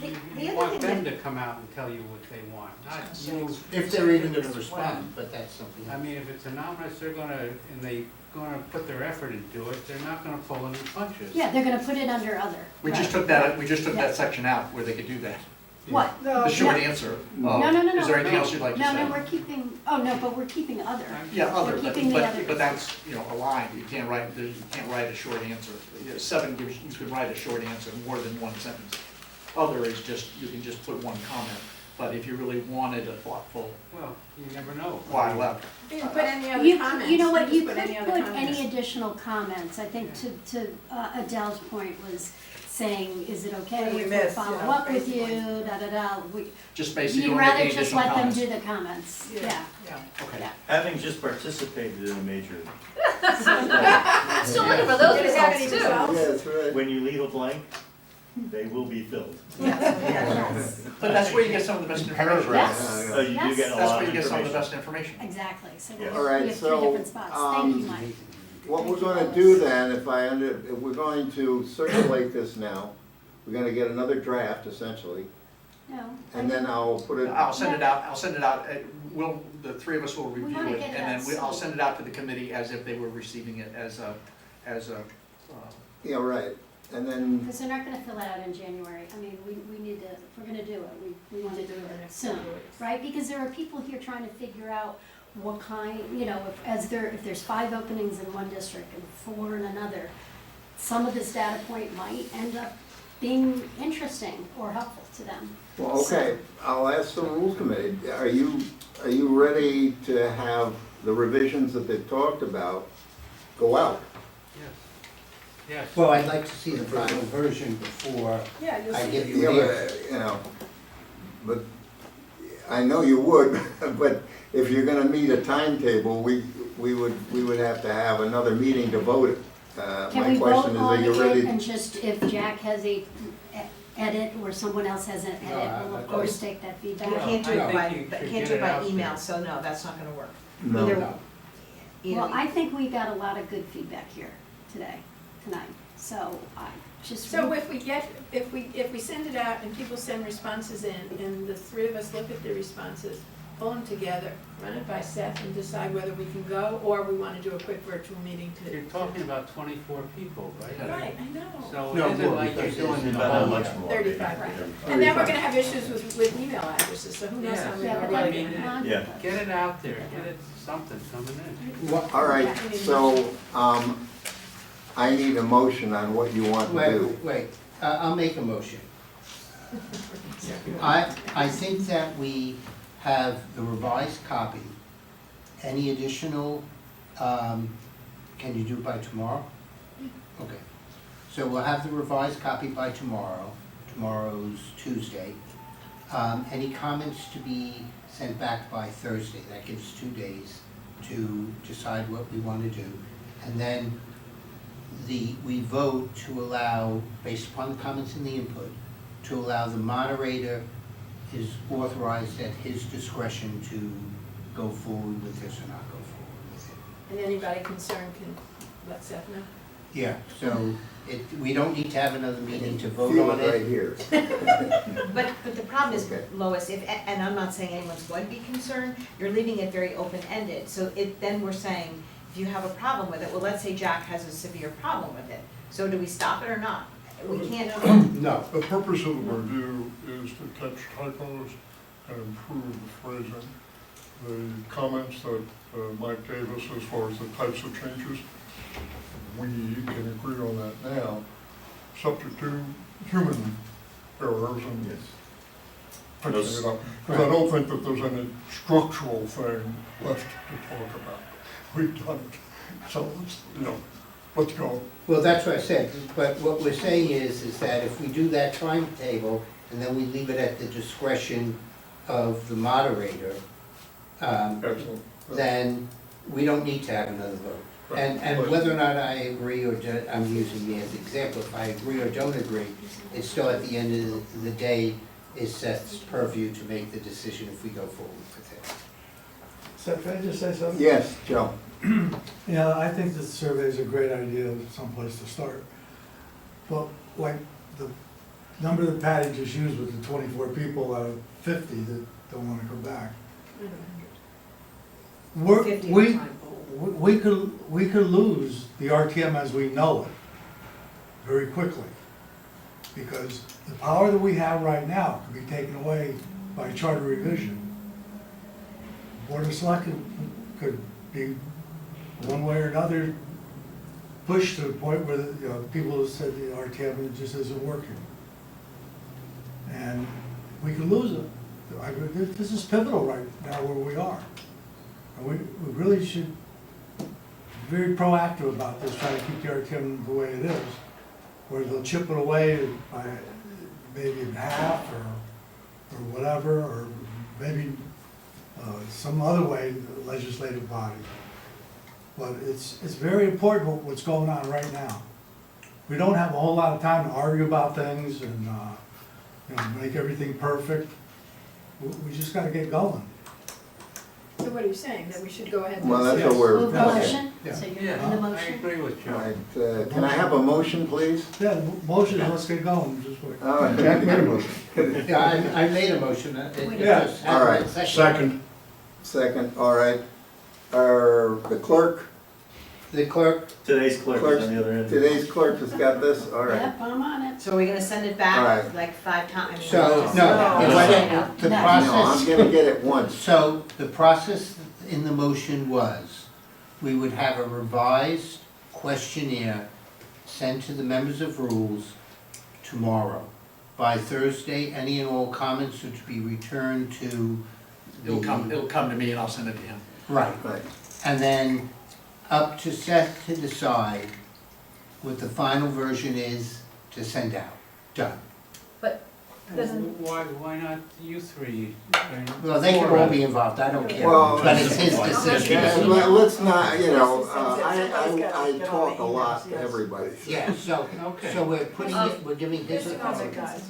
The You other want thing them that- to come out and tell you what they want, not you. if they're even gonna respond, but that's something. I mean, if it's anonymous, they're gonna, and they gonna put their effort into it, they're not gonna pull any punches. Yeah, they're gonna put it under other. We just Right. took that, we just took Yeah. that section out where they could do that. What? The short answer. No, no, no, no. Is there anything no. else you'd like to say? No, no, we're keeping, oh, no, but we're keeping other. Yeah, other, We're but, keeping the other. but that's, you know, a line, you can't write a short answer. 7 gives, you could write a short answer, more than one sentence. Other is just, you can just put one comment, but if you really wanted a thoughtful, Well, you never know. why left? You didn't put any other You, comments. you know what, you just could any other put comments. any additional comments, I think to Adele's point was saying, is it What okay did we if we miss, follow you know, up with you, basically. da-da-da, we, Just basically you'd don't make rather any just additional let them comments. do the comments, yeah. Okay. Yeah. Having just participated in a major, Still looking for those Did it have any results too. results? Yeah, that's right. when you leave a blank, they will be filled. Yes, But that's where you get some of the best information. Yes. So you do get a That's lot where of you get some of the information. best information. exactly, so Yeah. we All right, have 3 so, different spots, thank you, Mike. What we're gonna do then, if we're going to circulate this now, we're gonna get another draft essentially, No. and then I'll put it, I'll send it out, the 3 of us will We review wanna it, get it and out then I'll soon. send it out to the committee as if they were receiving it as a, yeah, right, and then, Because they're not gonna fill it out in January, I mean, we need to, if we're gonna do it, we wanna do it soon, right? Because there are people here trying to figure out what kind, you know, if there's 5 openings in one district and 4 in another, some of this data point might end up being interesting or helpful to them. well, okay, I'll ask the rules committee, are you ready to have the revisions that they've talked about go out? Yes. Yes. Well, I'd like to see the final version before Yeah, you'll I see. give Yeah, you an but, answer. you know, but I know you would, but if you're gonna meet a timetable, we would have to have another meeting to vote it. Can My we vote question is, are on you it ready? and just, if Jack has a edit or someone else has an No, edit, we'll I- of course take that You feedback. Well, can't do I it think by, you but should can't get do it it by out email, there. so no, that's not gonna work. No. Either- No. either- Well, I think we got a lot of good feedback here tonight, so I just. So if we send it out and people send responses in, and the 3 of us look at the responses, pull them together, run it by Seth and decide whether we can go, or we wanna do a quick virtual meeting to. You're talking about 24 people, right? Right, I know. So No, it isn't more, like you're because doing it's it But how all. much more? 35, maybe? right. And then we're gonna have issues with email addresses, so who knows how many Yeah, but we're I that, mean, Yeah. Get it out there, get it, something coming in. What, All right, so, I need a motion on what you want to do. wait, I'll make a motion. I think that we have the revised copy. Any additional, can you do by tomorrow? Okay. So we'll have the revised copy by tomorrow. Tomorrow's Tuesday. Any comments to be sent back by Thursday? That gives 2 days to decide what we want to do. And then we vote to allow, based upon the comments and the input, to allow the moderator is authorized at his discretion to go forward with this or not go forward with it. And anybody concerned can let Seth know. Yeah, so we don't need to have another meeting to vote Feel on it right it. here. But the problem is, Okay. Lois, and I'm not saying anyone's going to be concerned, you're leaving it very open-ended. So then we're saying, if you have a problem with it, well, let's say Jack has a severe problem with it. So do we stop it or not? We can't, No, The purpose of the review is to catch typos and improve the phrasing. The comments that Mike gave us as far as the types of changes, we can agree on that now, subject to human errors and Yes. fixing it up. Because I don't think that there's any structural thing left to talk about. We've done it. So, let's go. well, that's what I said, but what we're saying is that if we do that timetable and then we leave it at the discretion of the moderator, Excellent. then we don't need to have another vote. And whether or not I agree or I'm using me as an example, if I agree or don't agree, it's still at the end of the day, it's Seth's purview to make the decision if we go forward with it. Seth, can I just say something? Yes, Joe. Yeah, I think this survey is a great idea, someplace to start. But like the number that Patty just used with the 24 people out of 50 that don't wanna go back. We're, 50 we, time. we could lose the RTM as we know it very quickly. Because the power that we have right now could be taken away by charter revision. Board of Selectmen could be one way or another pushed to the point where, you know, people have said the RTM just isn't working. And we could lose it. This is pivotal right now where we are. And we really should be very proactive about this, trying to keep the RTM the way it is, where they'll chip it away by maybe in half or whatever, or maybe some other way, the legislative body. But it's very important what's going on right now. We don't have a whole lot of time to argue about things and you know, make everything perfect. We just gotta get going. So what are you saying, that we should go ahead and? Well, that's what we're, Move the okay. motion, Yeah. so you're Yeah, in the I motion? agree with All Joe. right, can I have a motion, please? Yeah, motion, let's get going, just wait. All right. Jack made a motion. Yeah, I made a motion, it Yeah. just All right. hasn't been Second. Second, all right. The clerk, The clerk, Today's clerk is on the other end. today's clerk has got this, all right. Yep, I'm on it. So are we gonna send it All back right. like 5 times? so, no, No. what- the No. No, I'm process, gonna get it once. so the process in the motion was, we would have a revised questionnaire sent to the members of rules tomorrow. By Thursday, any and all comments are to be returned to the. It'll come to me and I'll send it to him. Right, Right. and then up to Seth to decide what the final version is to send out. Done. Doesn't, Why not you three? Well, they can all be involved, I don't care, Well, but it's his Yeah, decision. let's not, you know, Somebody's gotta I get all talk the a lot emails, to yes. everybody. Yeah, so, Okay. so we're putting it, we're giving his Here's the comment, opinion. guys.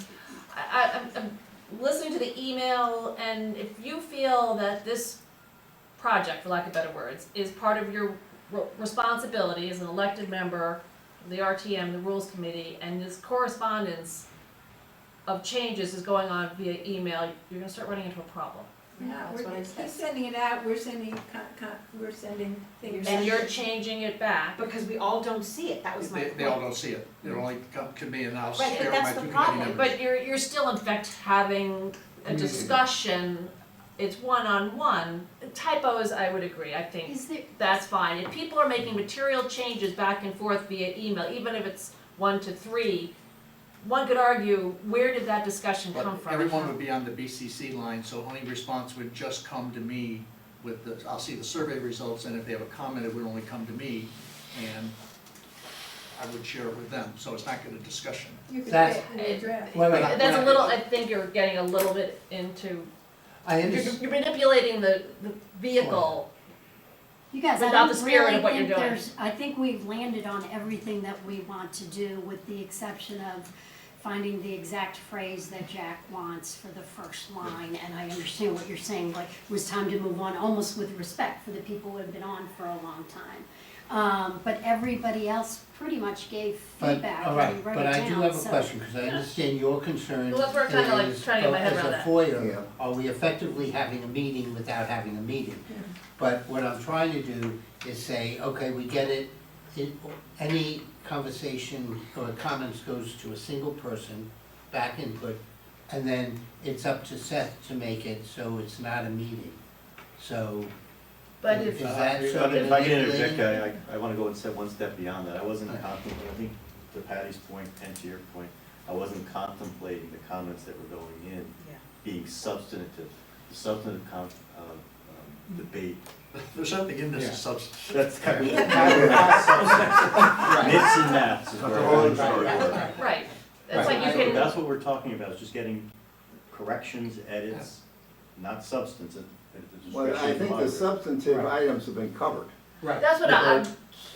I'm listening to the email, and if you feel that this project, for lack of better words, is part of your responsibility as an elected member of the RTM, the Rules Committee, and this correspondence of changes is going on via email, you're gonna start running into a problem. Yeah, That's what I we're, said. he's sending it out, we're sending, we're sending things. And you're changing it back. Because we all don't see it, that was my point. They all don't see it. It only come to me and I'll Right, share but with my that's two the committee problem. members. But you're still in fact having a discussion, it's one-on-one. Typos, I would agree, I think Is there, that's fine. If people are making material changes back and forth via email, even if it's 1 to 3, one could argue, where did that discussion come But from? everyone would be on the BCC line, so only response would just come to me with the, I'll see the survey results, and if they have a comment, it would only come to me, and I would share it with them, so it's not gonna discussion. You could That's- say it in the draft. Wait, wait, That's a little, I think you're getting a little bit into, I you're understand, you're manipulating the vehicle. you guys, I Without the don't spirit really of what you're think doing. there's, I think we've landed on everything that we want to do, with the exception of finding the exact phrase that Jack wants for the first line, and I understand what you're saying, like, it was time to move on, almost with respect for the people who have been on for a long time. But everybody else pretty much gave but, feedback, all and right, we wrote but it I do down, have a so- question, because I understand your concern Well, that's where I'm kinda like is, trying to get my head around as a that. FOIA, Yeah. are we effectively having a meeting without having a meeting? But what I'm trying to do is say, okay, we get it, any conversation or comments goes to a single person, back input, and then it's up to Seth to make it so it's not a meeting. So, But is if, that sort of If I can manipulating? interject, I wanna go one step beyond that. I wasn't contemplating, I think to Patty's point and to your point, I wasn't contemplating the comments that were going in Yeah. being substantive. The substantive debate, There's something in this Yeah. is substance. that's kind of. Right. Nits and gnats is where I would start. right, it's Right. like you can, That's what we're talking about, is just getting corrections, edits, not substance. Well, I think the substantive Right. items have been covered. Right. that's what I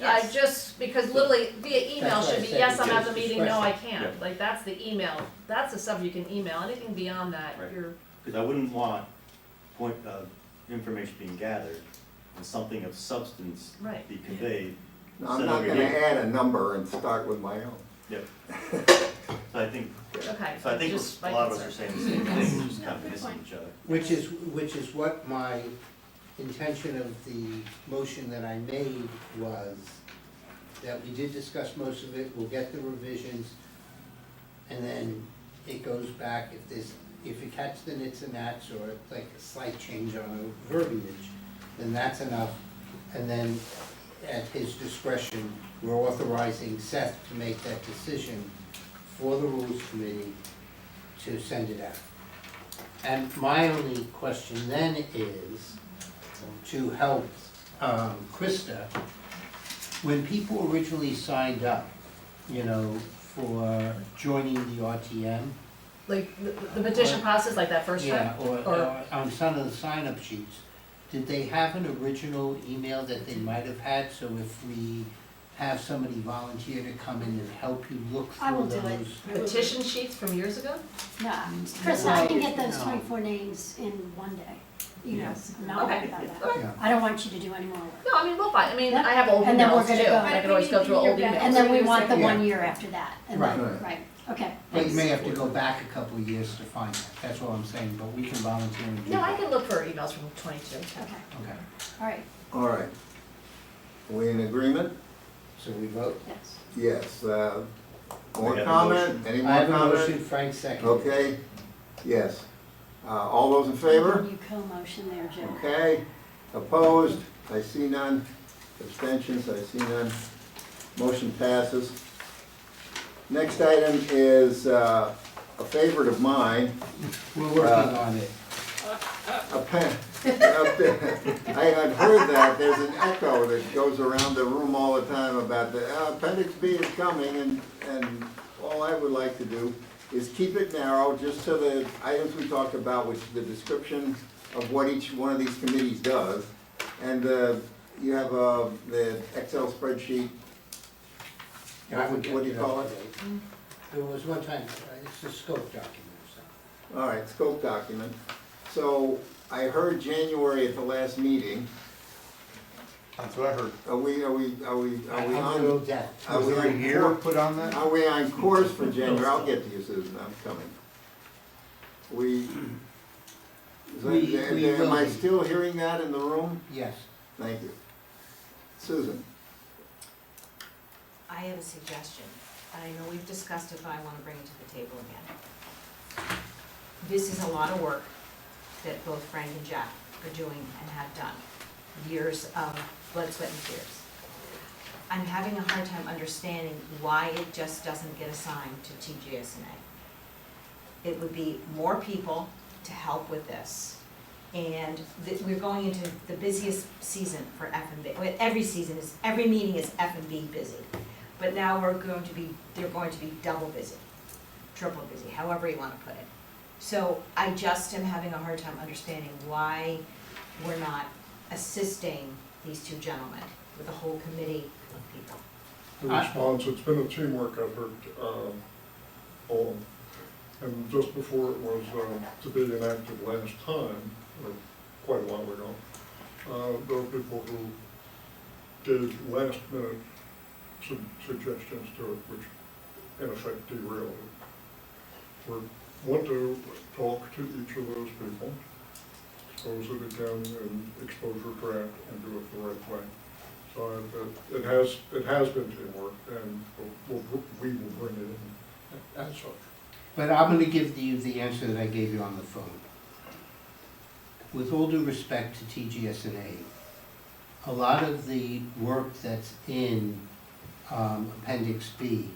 Yes. just, because literally via email That's why should I be, said yes, I'm at it's the meeting, no, I discretion. can't. Like, that's the email, that's the stuff you can email, anything beyond that, Right. you're, Because I wouldn't want information being gathered and something of substance Right. be conveyed. Now, I'm So not that gonna we- add a number and start with my own. Yep. So I think, Okay, so I think just a my lot of us are concern. saying the same thing, we're just No, kind of good missing point. each other. Which is what my intention of the motion that I made was, that we did discuss most of it, we'll get the revisions, and then it goes back, if it catches the nits and gnats, or like a slight change on a verbiage, then that's enough. And then at his discretion, we're authorizing Seth to make that decision for the Rules Committee to send it out. And my only question then is, to help Krista, when people originally signed up, you know, for joining the RTM. Like the petition process, like that first time? Yeah, or on some of the sign-up sheets, did they have an original email that they might have had? So if we have somebody volunteer to come in and help you look I will through do it. those. Petition sheets from years ago? No, Chris, I can get those No. 24 names in one day. Yes. I'm not worried about that. Yeah. I don't want you to do any more work. No, I mean, we'll find, I mean, Yep. I have old And then we're emails gonna too, go- I can always go through old emails. And then we want the Yeah. 1 year after that. And then- Right. Right, okay. But you may have to go back a couple of years to find that, that's all I'm saying, but we can volunteer and do No, I that. can look for emails from 22. Okay, Okay, all right, All right. We in agreement? so we vote? yes. Yes. More We have a comment? motion. Any I more have a comment? motion, Frank second. Okay, yes. All those in favor? You co-motion there, Jim. Okay, opposed? I see none. Abstentions? I see none. Motion passes. Next item is a favorite of mine. We're working on it. I've heard that, there's an echo that goes around the room all the time about the appendix B is coming, and all I would like to do is keep it narrow, just to the items we talked about, which is the description of what each one of these committees does. And you have the Excel spreadsheet. Yeah, I would get What do you it call up it? to date. There was one time, it's a scope document or something. All right, scope document. So I heard January at the last meeting. That's what I heard. Are we I'm a on? little deaf. Are Was we there a on year course? put on that? Are we on course for January? I'll get to you, Susan, I'm coming. Am I will. still hearing that in the room? Yes. Thank you. Susan? I have a suggestion, and I know we've discussed it, but I wanna bring it to the table again. This is a lot of work that both Frank and Jack are doing and have done. Years of blood, sweat, and tears. I'm having a hard time understanding why it just doesn't get assigned to TGSNA. It would be more people to help with this. And we're going into the busiest season for F&B. Well, every meeting is F&B busy. But now they're going to be double busy, triple busy, however you wanna put it. So I just am having a hard time understanding why we're not assisting these two gentlemen with a whole committee of people. The response, it's been a teamwork effort, and just before it was to be enacted last time, or quite a while ago, there were people who gave last minute suggestions to it, which in effect derailed it. We want to talk to each of those people, expose it again in exposure draft, and do it the right way. So it has been teamwork, and we will bring it in as such. But I'm gonna give you the answer that I gave you on the phone. With all due respect to TGSNA, a lot of the work that's in Appendix B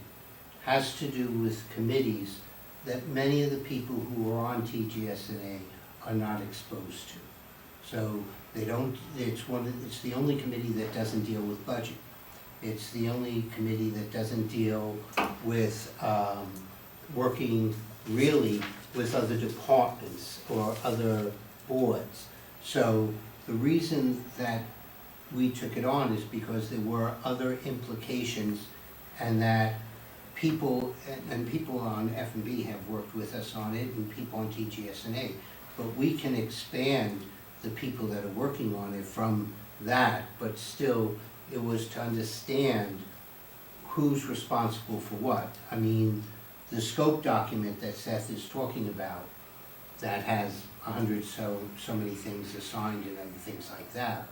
has to do with committees that many of the people who are on TGSNA are not exposed to. So they don't, it's the only committee that doesn't deal with budget. It's the only committee that doesn't deal with working really with other departments or other boards. So the reason that we took it on is because there were other implications, and that people, and people on F&B have worked with us on it, and people on TGSNA, but we can expand the people that are working on it from that, but still, it was to understand who's responsible for what. I mean, the scope document that Seth is talking about, that has 100 so many things assigned and other things like that,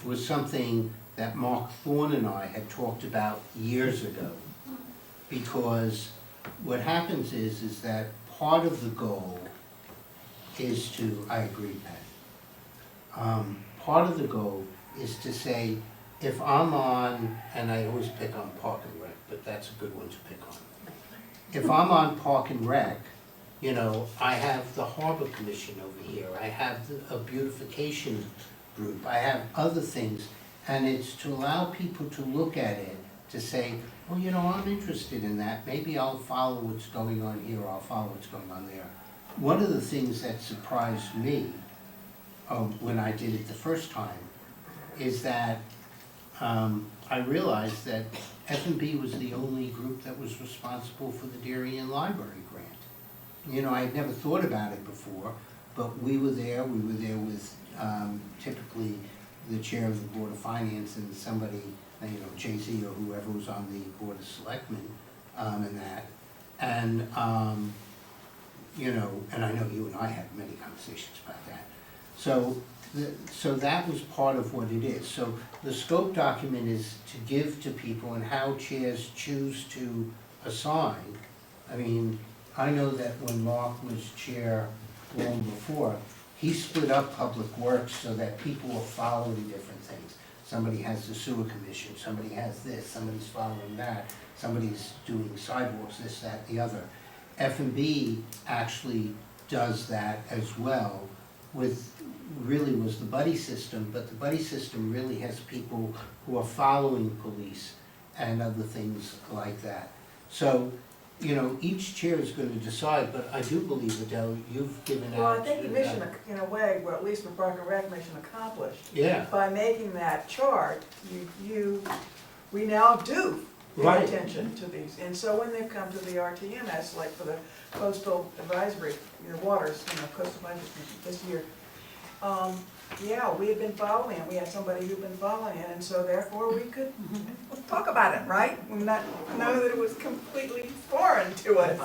was something that Mark Thorne and I had talked about years ago. Because what happens is that part of the goal is to, I agree, Pat. Part of the goal is to say, if I'm on, and I always pick on Park and Rec, but that's a good one to pick on. If I'm on Park and Rec, you know, I have the Harbor Commission over here, I have a beautification group, I have other things, and it's to allow people to look at it, to say, well, you know, I'm interested in that, maybe I'll follow what's going on here, or I'll follow what's going on there. One of the things that surprised me, when I did it the first time, is that I realized that F&B was the only group that was responsible for the Darien Library grant. You know, I had never thought about it before, but we were there with typically the chair of the Board of Finance and somebody, you know, Jay-Z or whoever was on the Board of Selectmen, and that. And, you know, and I know you and I had many conversations about that. So that was part of what it is. So the scope document is to give to people and how chairs choose to assign. I mean, I know that when Mark was chair long before, he split up public works so that people were following different things. Somebody has the sewer commission, somebody has this, somebody's following that, somebody's doing sidewalks, this, that, the other. F&B actually does that as well with, really was the buddy system, but the buddy system really has people who are following police and other things like that. So, you know, each chair is going to decide, but I do believe, Adele, you've given out. Well, I think mission, in a way, well, at least for Park and Rec, mission accomplished. Yeah. By making that chart, we now do pay Right. attention to these. And so when they've come to the RTMS, like for the coastal advisory, waters, coastal advisory this year, yeah, we had been following it, we had somebody who'd been following it, and so therefore we could talk about it, right? And not know that it was completely foreign to us,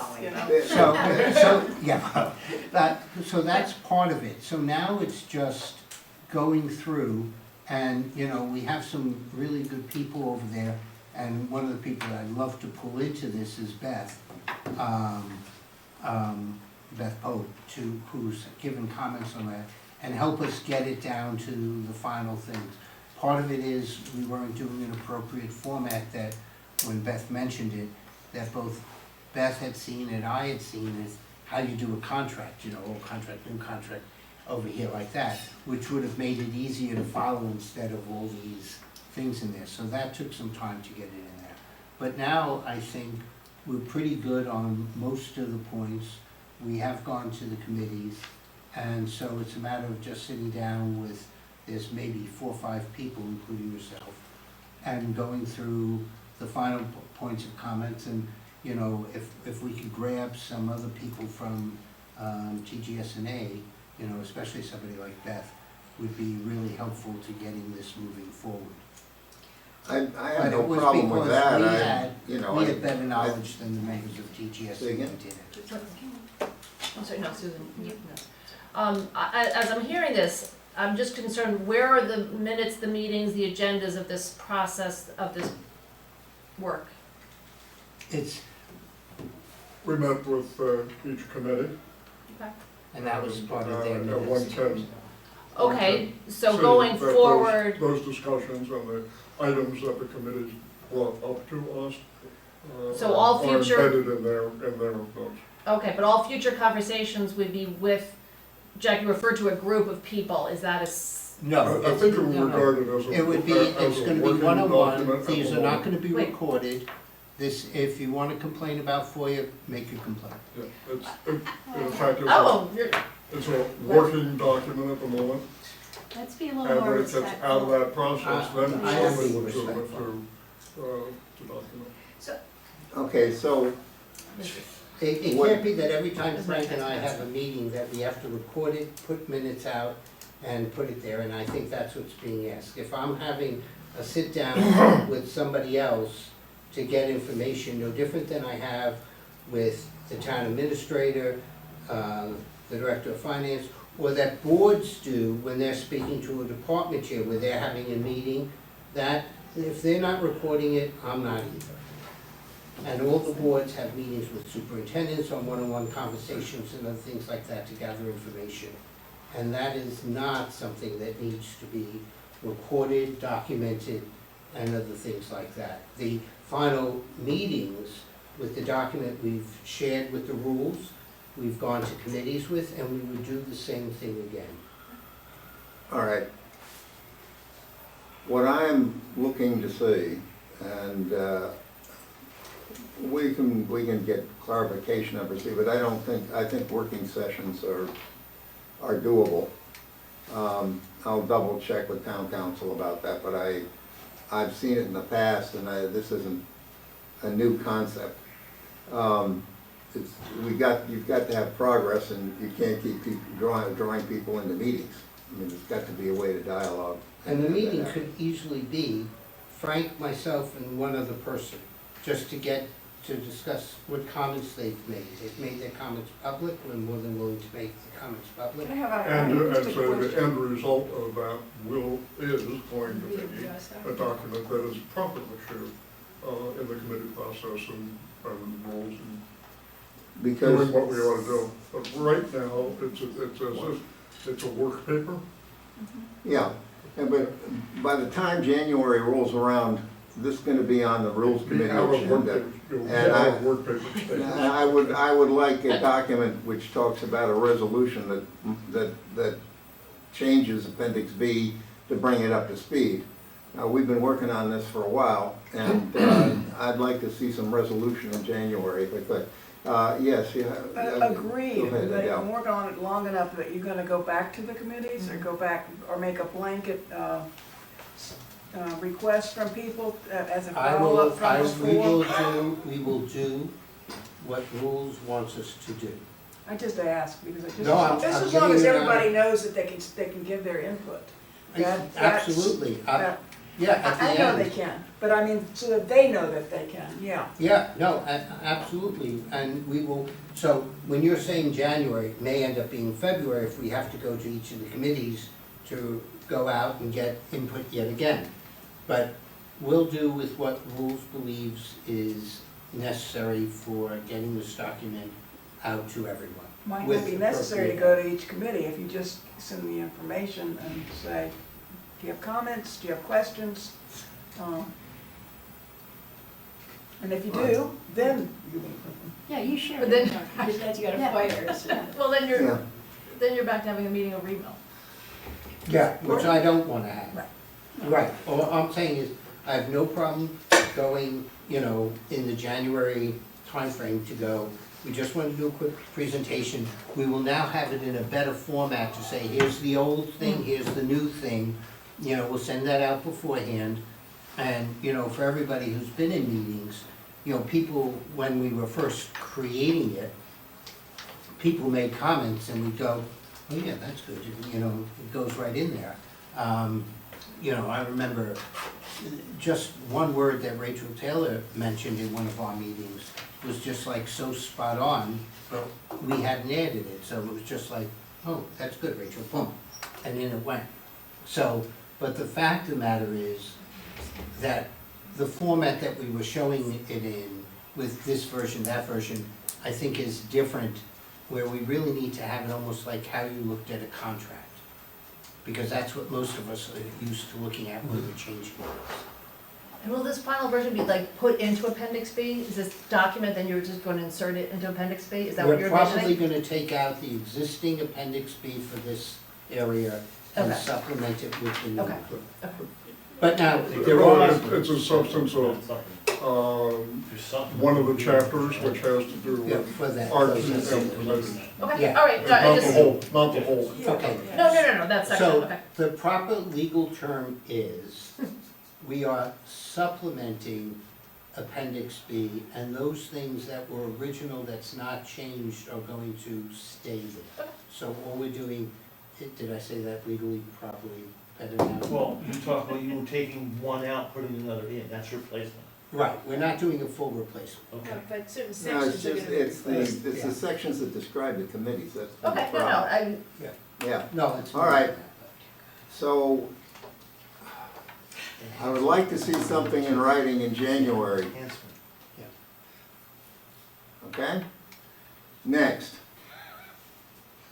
So that's part of it. So now it's just going through, and, you know, we have some really good people over there, and one of the people that I'd love to pull into this is Beth, Beth Pope, who's given comments on that, and help us get it down to the final things. Part of it is we weren't doing an appropriate format that, when Beth mentioned it, that both Beth had seen and I had seen, is how you do a contract, old contract, new contract, over here like that, which would have made it easier to follow instead of all these things in there. So that took some time to get it in there. But now I think we're pretty good on most of the points. We have gone to the committees. And so it's a matter of just sitting down with, there's maybe 4 or 5 people, including yourself, and going through the final points of comments. And, you know, if we could grab some other people from TGSNA, especially somebody like Beth, would be really helpful to getting this moving forward. I have no problem with that. We had better knowledge than the members of TGSNA did. I'm sorry, no, Susan, you know. As I'm hearing this, I'm just concerned, where are the minutes, the meetings, the agendas of this process, of this work? We met with each committee. Okay. And that was part of their At minutes. 1:10. Okay, so See going that forward, those discussions and the items that the committees brought up to us So all future- are embedded in their notes. okay, but all future conversations would be with, Jack, you referred to a group of people, is that No. I think it would be no. regarded as a It would be, as it's a gonna be working one-on-one, document at these the are not moment. gonna be Wait. recorded. This, if you wanna complain about FOIA, make your complaint. Yeah, in fact, oh, you're, it's a working document at the moment, Let's be a little and more when it gets out of respectful. that process, then I am somebody being would submit respectful. to document. Okay, so, It can't be that every time Frank and I have a meeting that we have to record it, put minutes out, and put it there, and I think that's what's being asked. If I'm having a sit-down with somebody else to get information, no different than I have with the town administrator, the director of finance, or that boards do when they're speaking to a department chair, where they're having a meeting, that, if they're not reporting it, I'm not either. And all the boards have meetings with superintendents on one-on-one conversations and other things like that to gather information. And that is not something that needs to be recorded, documented, and other things like that. The final meetings with the document we've shared with the rules, we've gone to committees with, and we would do the same thing again. All right. What I'm looking to see, and we can get clarification on procedure, but I think working sessions are doable. I'll double check with town council about that, but I've seen it in the past, and this isn't a new concept. You've got to have progress, and you can't keep drawing people into meetings. I mean, there's got to be a way to dialogue. And the meeting could easily be Frank, myself, and one other person, just to get to discuss what comments they've made. They've made their comments public, we're more than willing to make the comments public. I have And just a so the question. end result of that is going to be a document that is properly shared in the committee process and rules and Because doing what we ought to do. But right now, it's as if it's a work paper. yeah, but by the time January rolls around, this is going to be on the rules committee Out of work agenda. paper. You'll And have work paper statements. I would like a document which talks about a resolution that changes Appendix B to bring it up to speed. Now, we've been working on this for a while, and I'd like to see some resolution in January if I could. Yes, you have. Agreed, Go ahead, but Adele. I'm working on it long enough that you're gonna go back to the committees, or go back, or make a blanket, request from people as a follow-up from before? We will do what rules wants us to do. I just ask, because I just, No, I'm just as giving long as you an everybody knows that they can give their input. That's- Absolutely. that- Yeah, at the I end. know they can, but I mean, so that they know that they can, yeah. Yeah, no, absolutely, and we will, so when you're saying January, it may end up being February if we have to go to each of the committees to go out and get input yet again. But we'll do with what rules believes is necessary for getting this document out to everyone. Might with not be necessary to appropriate- go to each committee if you just send the information and say, do you have comments, do you have questions? And if you do, then Yeah, you share. But then- That's you gotta Yeah. fire us. Well, then Yeah. you're back to having a meeting over email. Yeah, which I don't wanna have. Right. Right, all I'm saying is, I have no problem going, in the January timeframe to go, we just want to do a quick presentation. We will now have it in a better format to say, here's the old thing, here's the new thing. We'll send that out beforehand. And, for everybody who's been in meetings, people, when we were first creating it, people made comments and we'd go, oh yeah, that's good, it goes right in there. I remember just one word that Rachel Taylor mentioned in one of our meetings was just like so spot on, but we hadn't added it, so it was just like, oh, that's good, Rachel, boom, and in it went. So, but the fact of the matter is that the format that we were showing it in with this version, that version, I think is different, where we really need to have it almost like how you looked at a contract. Because that's what most of us are used to looking at when we're changing things. And will this final version be like put into Appendix B? Is this document, then you're just going to insert it into Appendix B? Is that what you're We're probably envisioning? gonna take out the existing Appendix B for this area and Okay. supplement it with the new Okay. one. But now, there are, It's a substance of one of the chapters, which has to do yeah, with for that. RTM related. Okay, Yeah. all right, no, I Not the just, whole, not the whole. Okay. no, that section, So, okay. the proper legal term is, we are supplementing Appendix B, and those things that were original that's not changed are going to stay there. So all we're doing Did I say that legally properly better now? Well, you talked about you were taking one out, putting another in, that's replacement. Right, we're not doing a full replacement. Okay. But certain No, it's sections are just, gonna be it's replaced. the sections that describe the committees, that's the Okay, problem. I, Yeah, No, it's. All right. so I would like to see something in writing in January, Enhancement. okay? Next.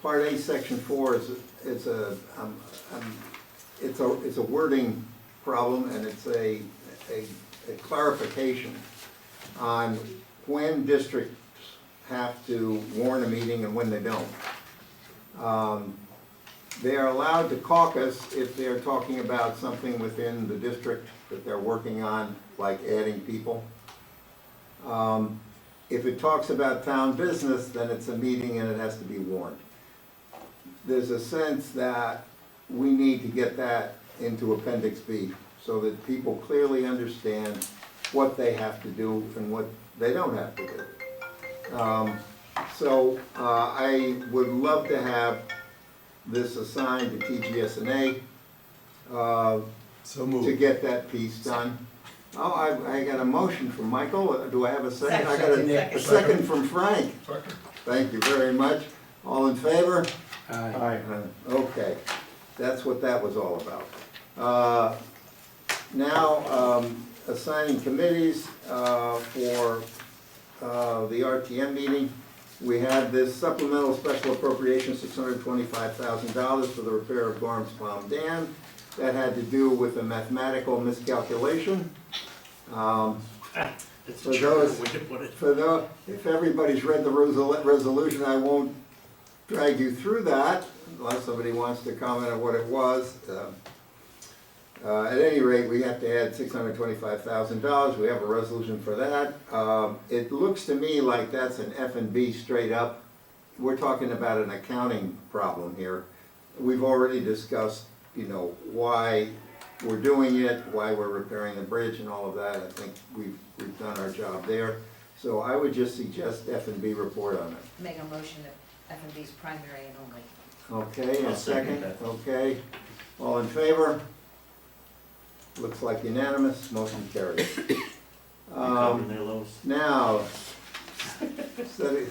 Part A, Section 4 is it's a wording problem, and it's a clarification on when districts have to warn a meeting and when they don't. They are allowed to caucus if they're talking about something within the district that they're working on, like adding people. If it talks about town business, then it's a meeting and it has to be warned. There's a sense that we need to get that into Appendix B so that people clearly understand what they have to do and what they don't have to do. I would love to have this assigned to TGSNA So to moved. get that piece done. Oh, I got a motion from Michael. Do I have a second? I got Second. a second from Frank. Second. Thank you very much. All in favor? Aye. Okay, that's what that was all about. Now, assigning committees for the RTM meeting. We had this supplemental special appropriation, $625,000 for the repair of Gorham's Pond Dam. That had to do with a mathematical miscalculation. It's For a true those- way to put it. If everybody's read the resolution, I won't drag you through that, unless somebody wants to comment on what it was. At any rate, we have to add $625,000, we have a resolution for that. It looks to me like that's an F&B straight up. We're talking about an accounting problem here. We've already discussed, why we're doing it, why we're repairing the bridge and all of that. I think we've done our job there. So I would just suggest F&B report on it. Make a motion that F&B is primary and only. Okay, I'll a second second, that. okay. All in favor? Looks like unanimous, motion carries. You covering there, Lois? Now, setting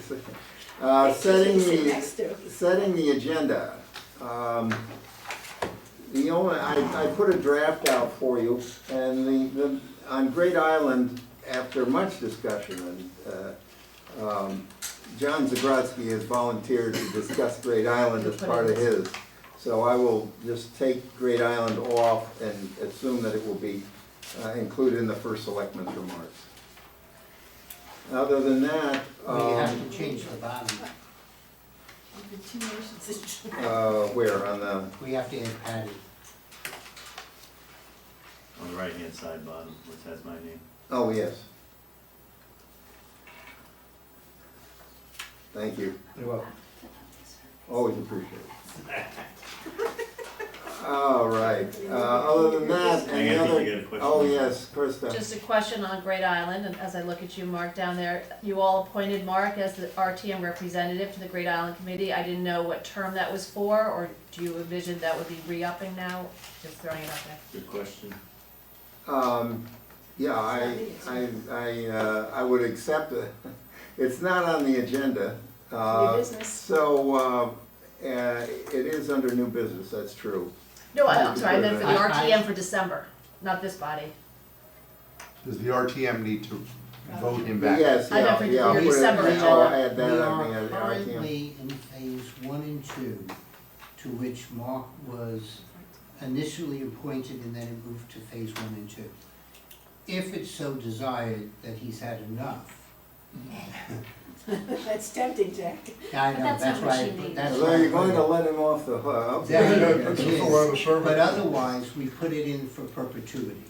Sit next to. setting the agenda. I put a draft out for you, and on Great Island, after much discussion, and John Zagrodsky has volunteered to discuss Great Island as part of his. So I will just take Great Island off and assume that it will be included in the first selectman's remarks. Other than that, We have to change the bottom. The two motions. where, on the, We have to add Patty. On the right-hand side bottom, which has my name. oh, yes. Thank you, You're welcome. always appreciate it. All right, other than that, any I think other? you got a question. Oh, yes, Krista. just a question on Great Island, and as I look at you, Mark, down there, you all appointed Mark as the RTM representative to the Great Island Committee. I didn't know what term that was for, or do you envision that would be re-upping now? Just throwing it out there. Good question. Yeah, I would accept it. It's not on the agenda. New business. So, it is under new business, that's true. No, I'm sorry, I meant for the I- RTM for December, not this body. Does the RTM need to vote him back? Yes, I yeah, meant for yeah. I'll your put it- December I'll agenda. add We that on are the RTM. currently in phase 1 and 2, to which Mark was initially appointed and then it moved to phase 1 and 2. If it's so desired that he's had enough, That's tempting, Jack. I know, That's that's not what why, she means. that's So why. you're going to let him off the hook? That Yeah, it that's is. a lot of service. But otherwise, we put it in for perpetuity.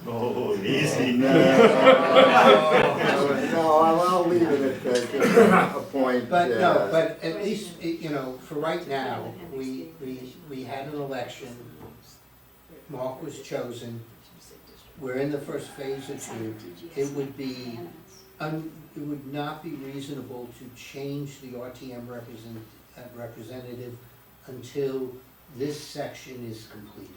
Oh, easy. No, I'll leave it at a point. But no, but at least, for right now, we had an election, Mark was chosen, we're in the first phase of 2. It would not be reasonable to change the RTM representative until this section is completed.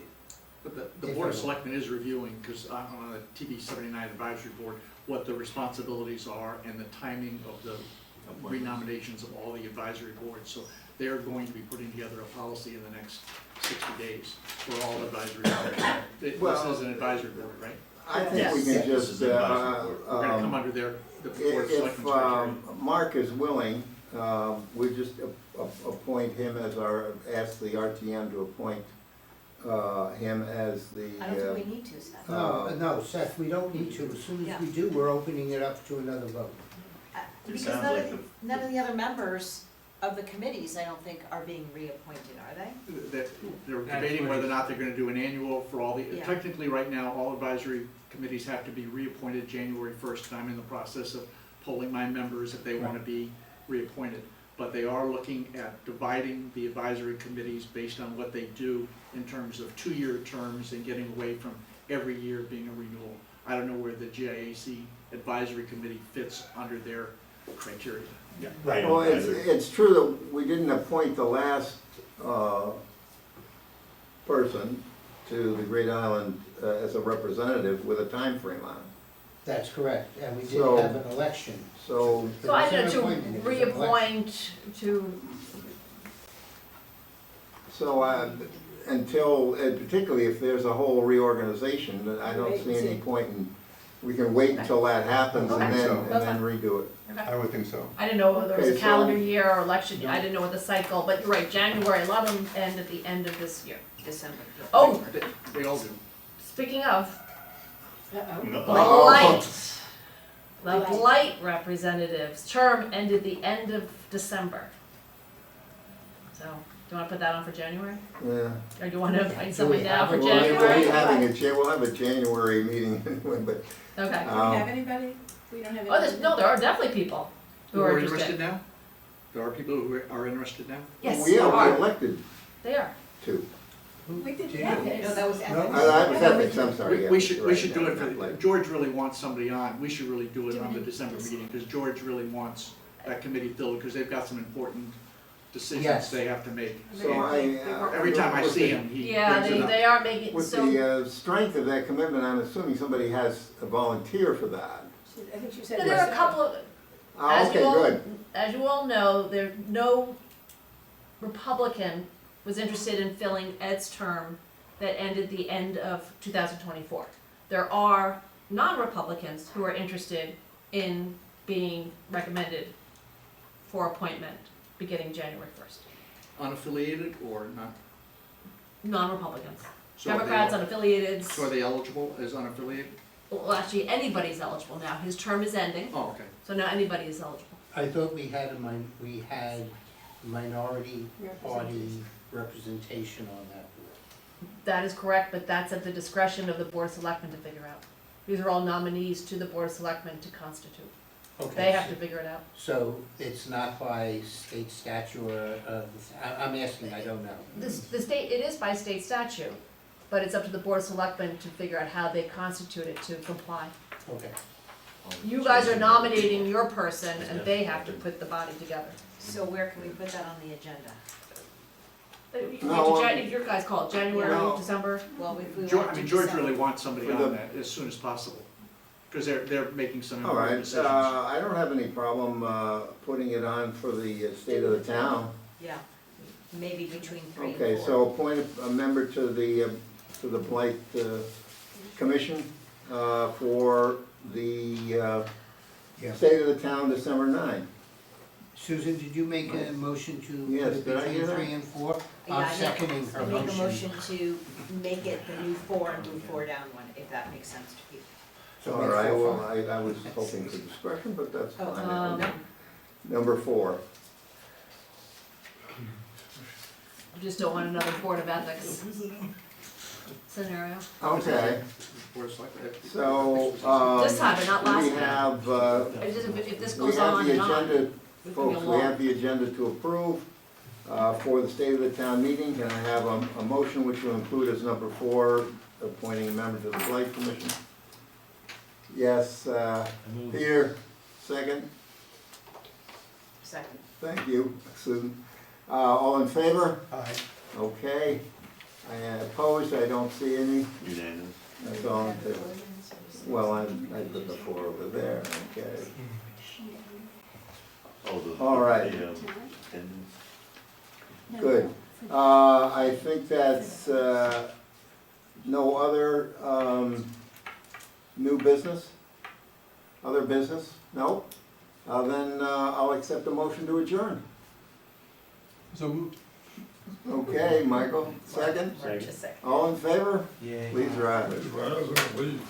But the If Board of I- Selectmen is reviewing, because I'm on the TV 79 Advisory Board, what the responsibilities are and the timing of the renominations of all the advisory boards. So they're going to be putting together a policy in the next 60 days for all advisory boards. This Well, is an advisory board, right? I think we Yes. can This just, is an advisory board. We're gonna come under the Board of if Selectmen's criteria. Mark is willing, we just appoint him as ask the RTM to appoint him as the. I don't think we need to, Seth. No, Seth, we don't need to. As soon as we do, we're opening it up to another vote. It Because sounds like the, none of the other members of the committees, I don't think, are being reappointed, are they? They're debating whether or not they're gonna do an annual for all the, Yeah. technically, right now, all advisory committees have to be reappointed January 1st, and I'm in the process of polling my members if they wanna be reappointed. But they are looking at dividing the advisory committees based on what they do in terms of 2-year terms and getting away from every year being a renewal. I don't know where the GIAC advisory committee fits under their criteria. Yeah. I Well, don't it's, either. it's true that we didn't appoint the last person to the Great Island as a representative with a time frame on it. That's correct, and we did So- have an election. So, So I It was an know to appointment, it was an election. reappoint to, so until, and particularly if there's a whole reorganization, then I don't Wait and see any see. point in, we can wait until that happens and Okay. then, and then redo it. I would think so. I didn't know whether it was Okay, a so- calendar year or election, I didn't know what the cycle, but you're right, January, a lot of them end at the end of this year. December. Oh, They all do. speaking of, No. blight. The Blight. blight representative's term ended the end of December. So, do you wanna put that on for January? Yeah. Or do you wanna invite someone we down for have a- We'll be January? we'll have a January meeting anyway, but, Okay. Do we have anybody? We don't have Oh, anybody? no, there are definitely people who are interested. now? There are people who are interested now? Yes, we there are are, elected they are. to. We did Yeah. ethics. No, that was ethics. That was ethics, I'm sorry. yeah, We should right, do it not for, like- George really wants somebody on, we should really do it Do on the it. December meeting, because George really wants that committee filled, because they've got some important decisions Yes. they have to make. So I. Every time I see him, he Yeah, brings it up. they are making, With so, the strength of that commitment, I'm assuming somebody has a volunteer for that. I think she said. there are a couple of, Oh, as okay, you all, good. as you all know, no Republican was interested in filling Ed's term that ended the end of 2024. There are non-Republicans who are interested in being recommended for appointment beginning January 1st. Unaffiliated or not? Non-Republicans. So are they- Democrats, unaffiliated. So are they eligible as unaffiliated? Well, actually, anybody's eligible now. His term is ending, Oh, okay. so now anybody is eligible. I thought we had minority party representation on that board. That is correct, but that's at the discretion of the Board of Selectmen to figure out. These are all nominees to the Board of Selectmen to constitute. Okay, They have to figure it out. So it's not by state statute or, I'm asking, I don't know. The state, it is by state statute, but it's up to the Board of Selectmen to figure out how they constitute it to comply. Okay. You guys are nominating your person, and they have to put the body together. So where can we put that on the agenda? No, If your guys call it January, No. December, Well, if we George, want I to mean, George December. really wants somebody For on the- that as soon as possible, because they're making some All important right, decisions. I don't have any problem putting it on for the state of the town. Yeah, maybe between 3 and 4. Okay, so appoint a member to the Blight Commission for the Yeah. state of the town, December 9. Susan, did you make a motion to Yes, put it did I between hear that? 3 and 4? Yeah, I'm seconding her I make a motion. motion to make it the new 4 and move 4 down 1, if that makes sense to people. So All make right, 4 well, I was hoping for discretion, but that's Oh, fine. no. Number 4. you just don't want another Board of Ethics scenario. Okay, Board of Selectmen. so, This time, but not last we time. have, If this we goes have on the and on, agenda, we can folks, go we have long. the agenda to approve for the state of the town meeting. Can I have a motion which will include as number 4, appointing a member to the Blight Commission? Yes, Peter, second. Second. Thank you, Susan. All in favor? Aye. Okay. Opposed, I don't see any. Unanimous. That's all in favor. Well, I put the 4 over there, okay. All right. Attendance. Good. I think that's, no other, new business? Other business? No? Then, I'll accept a motion to adjourn. So moved. Okay, Michael, second? Second. All in favor? Yay. Please rise. Please rise and leave.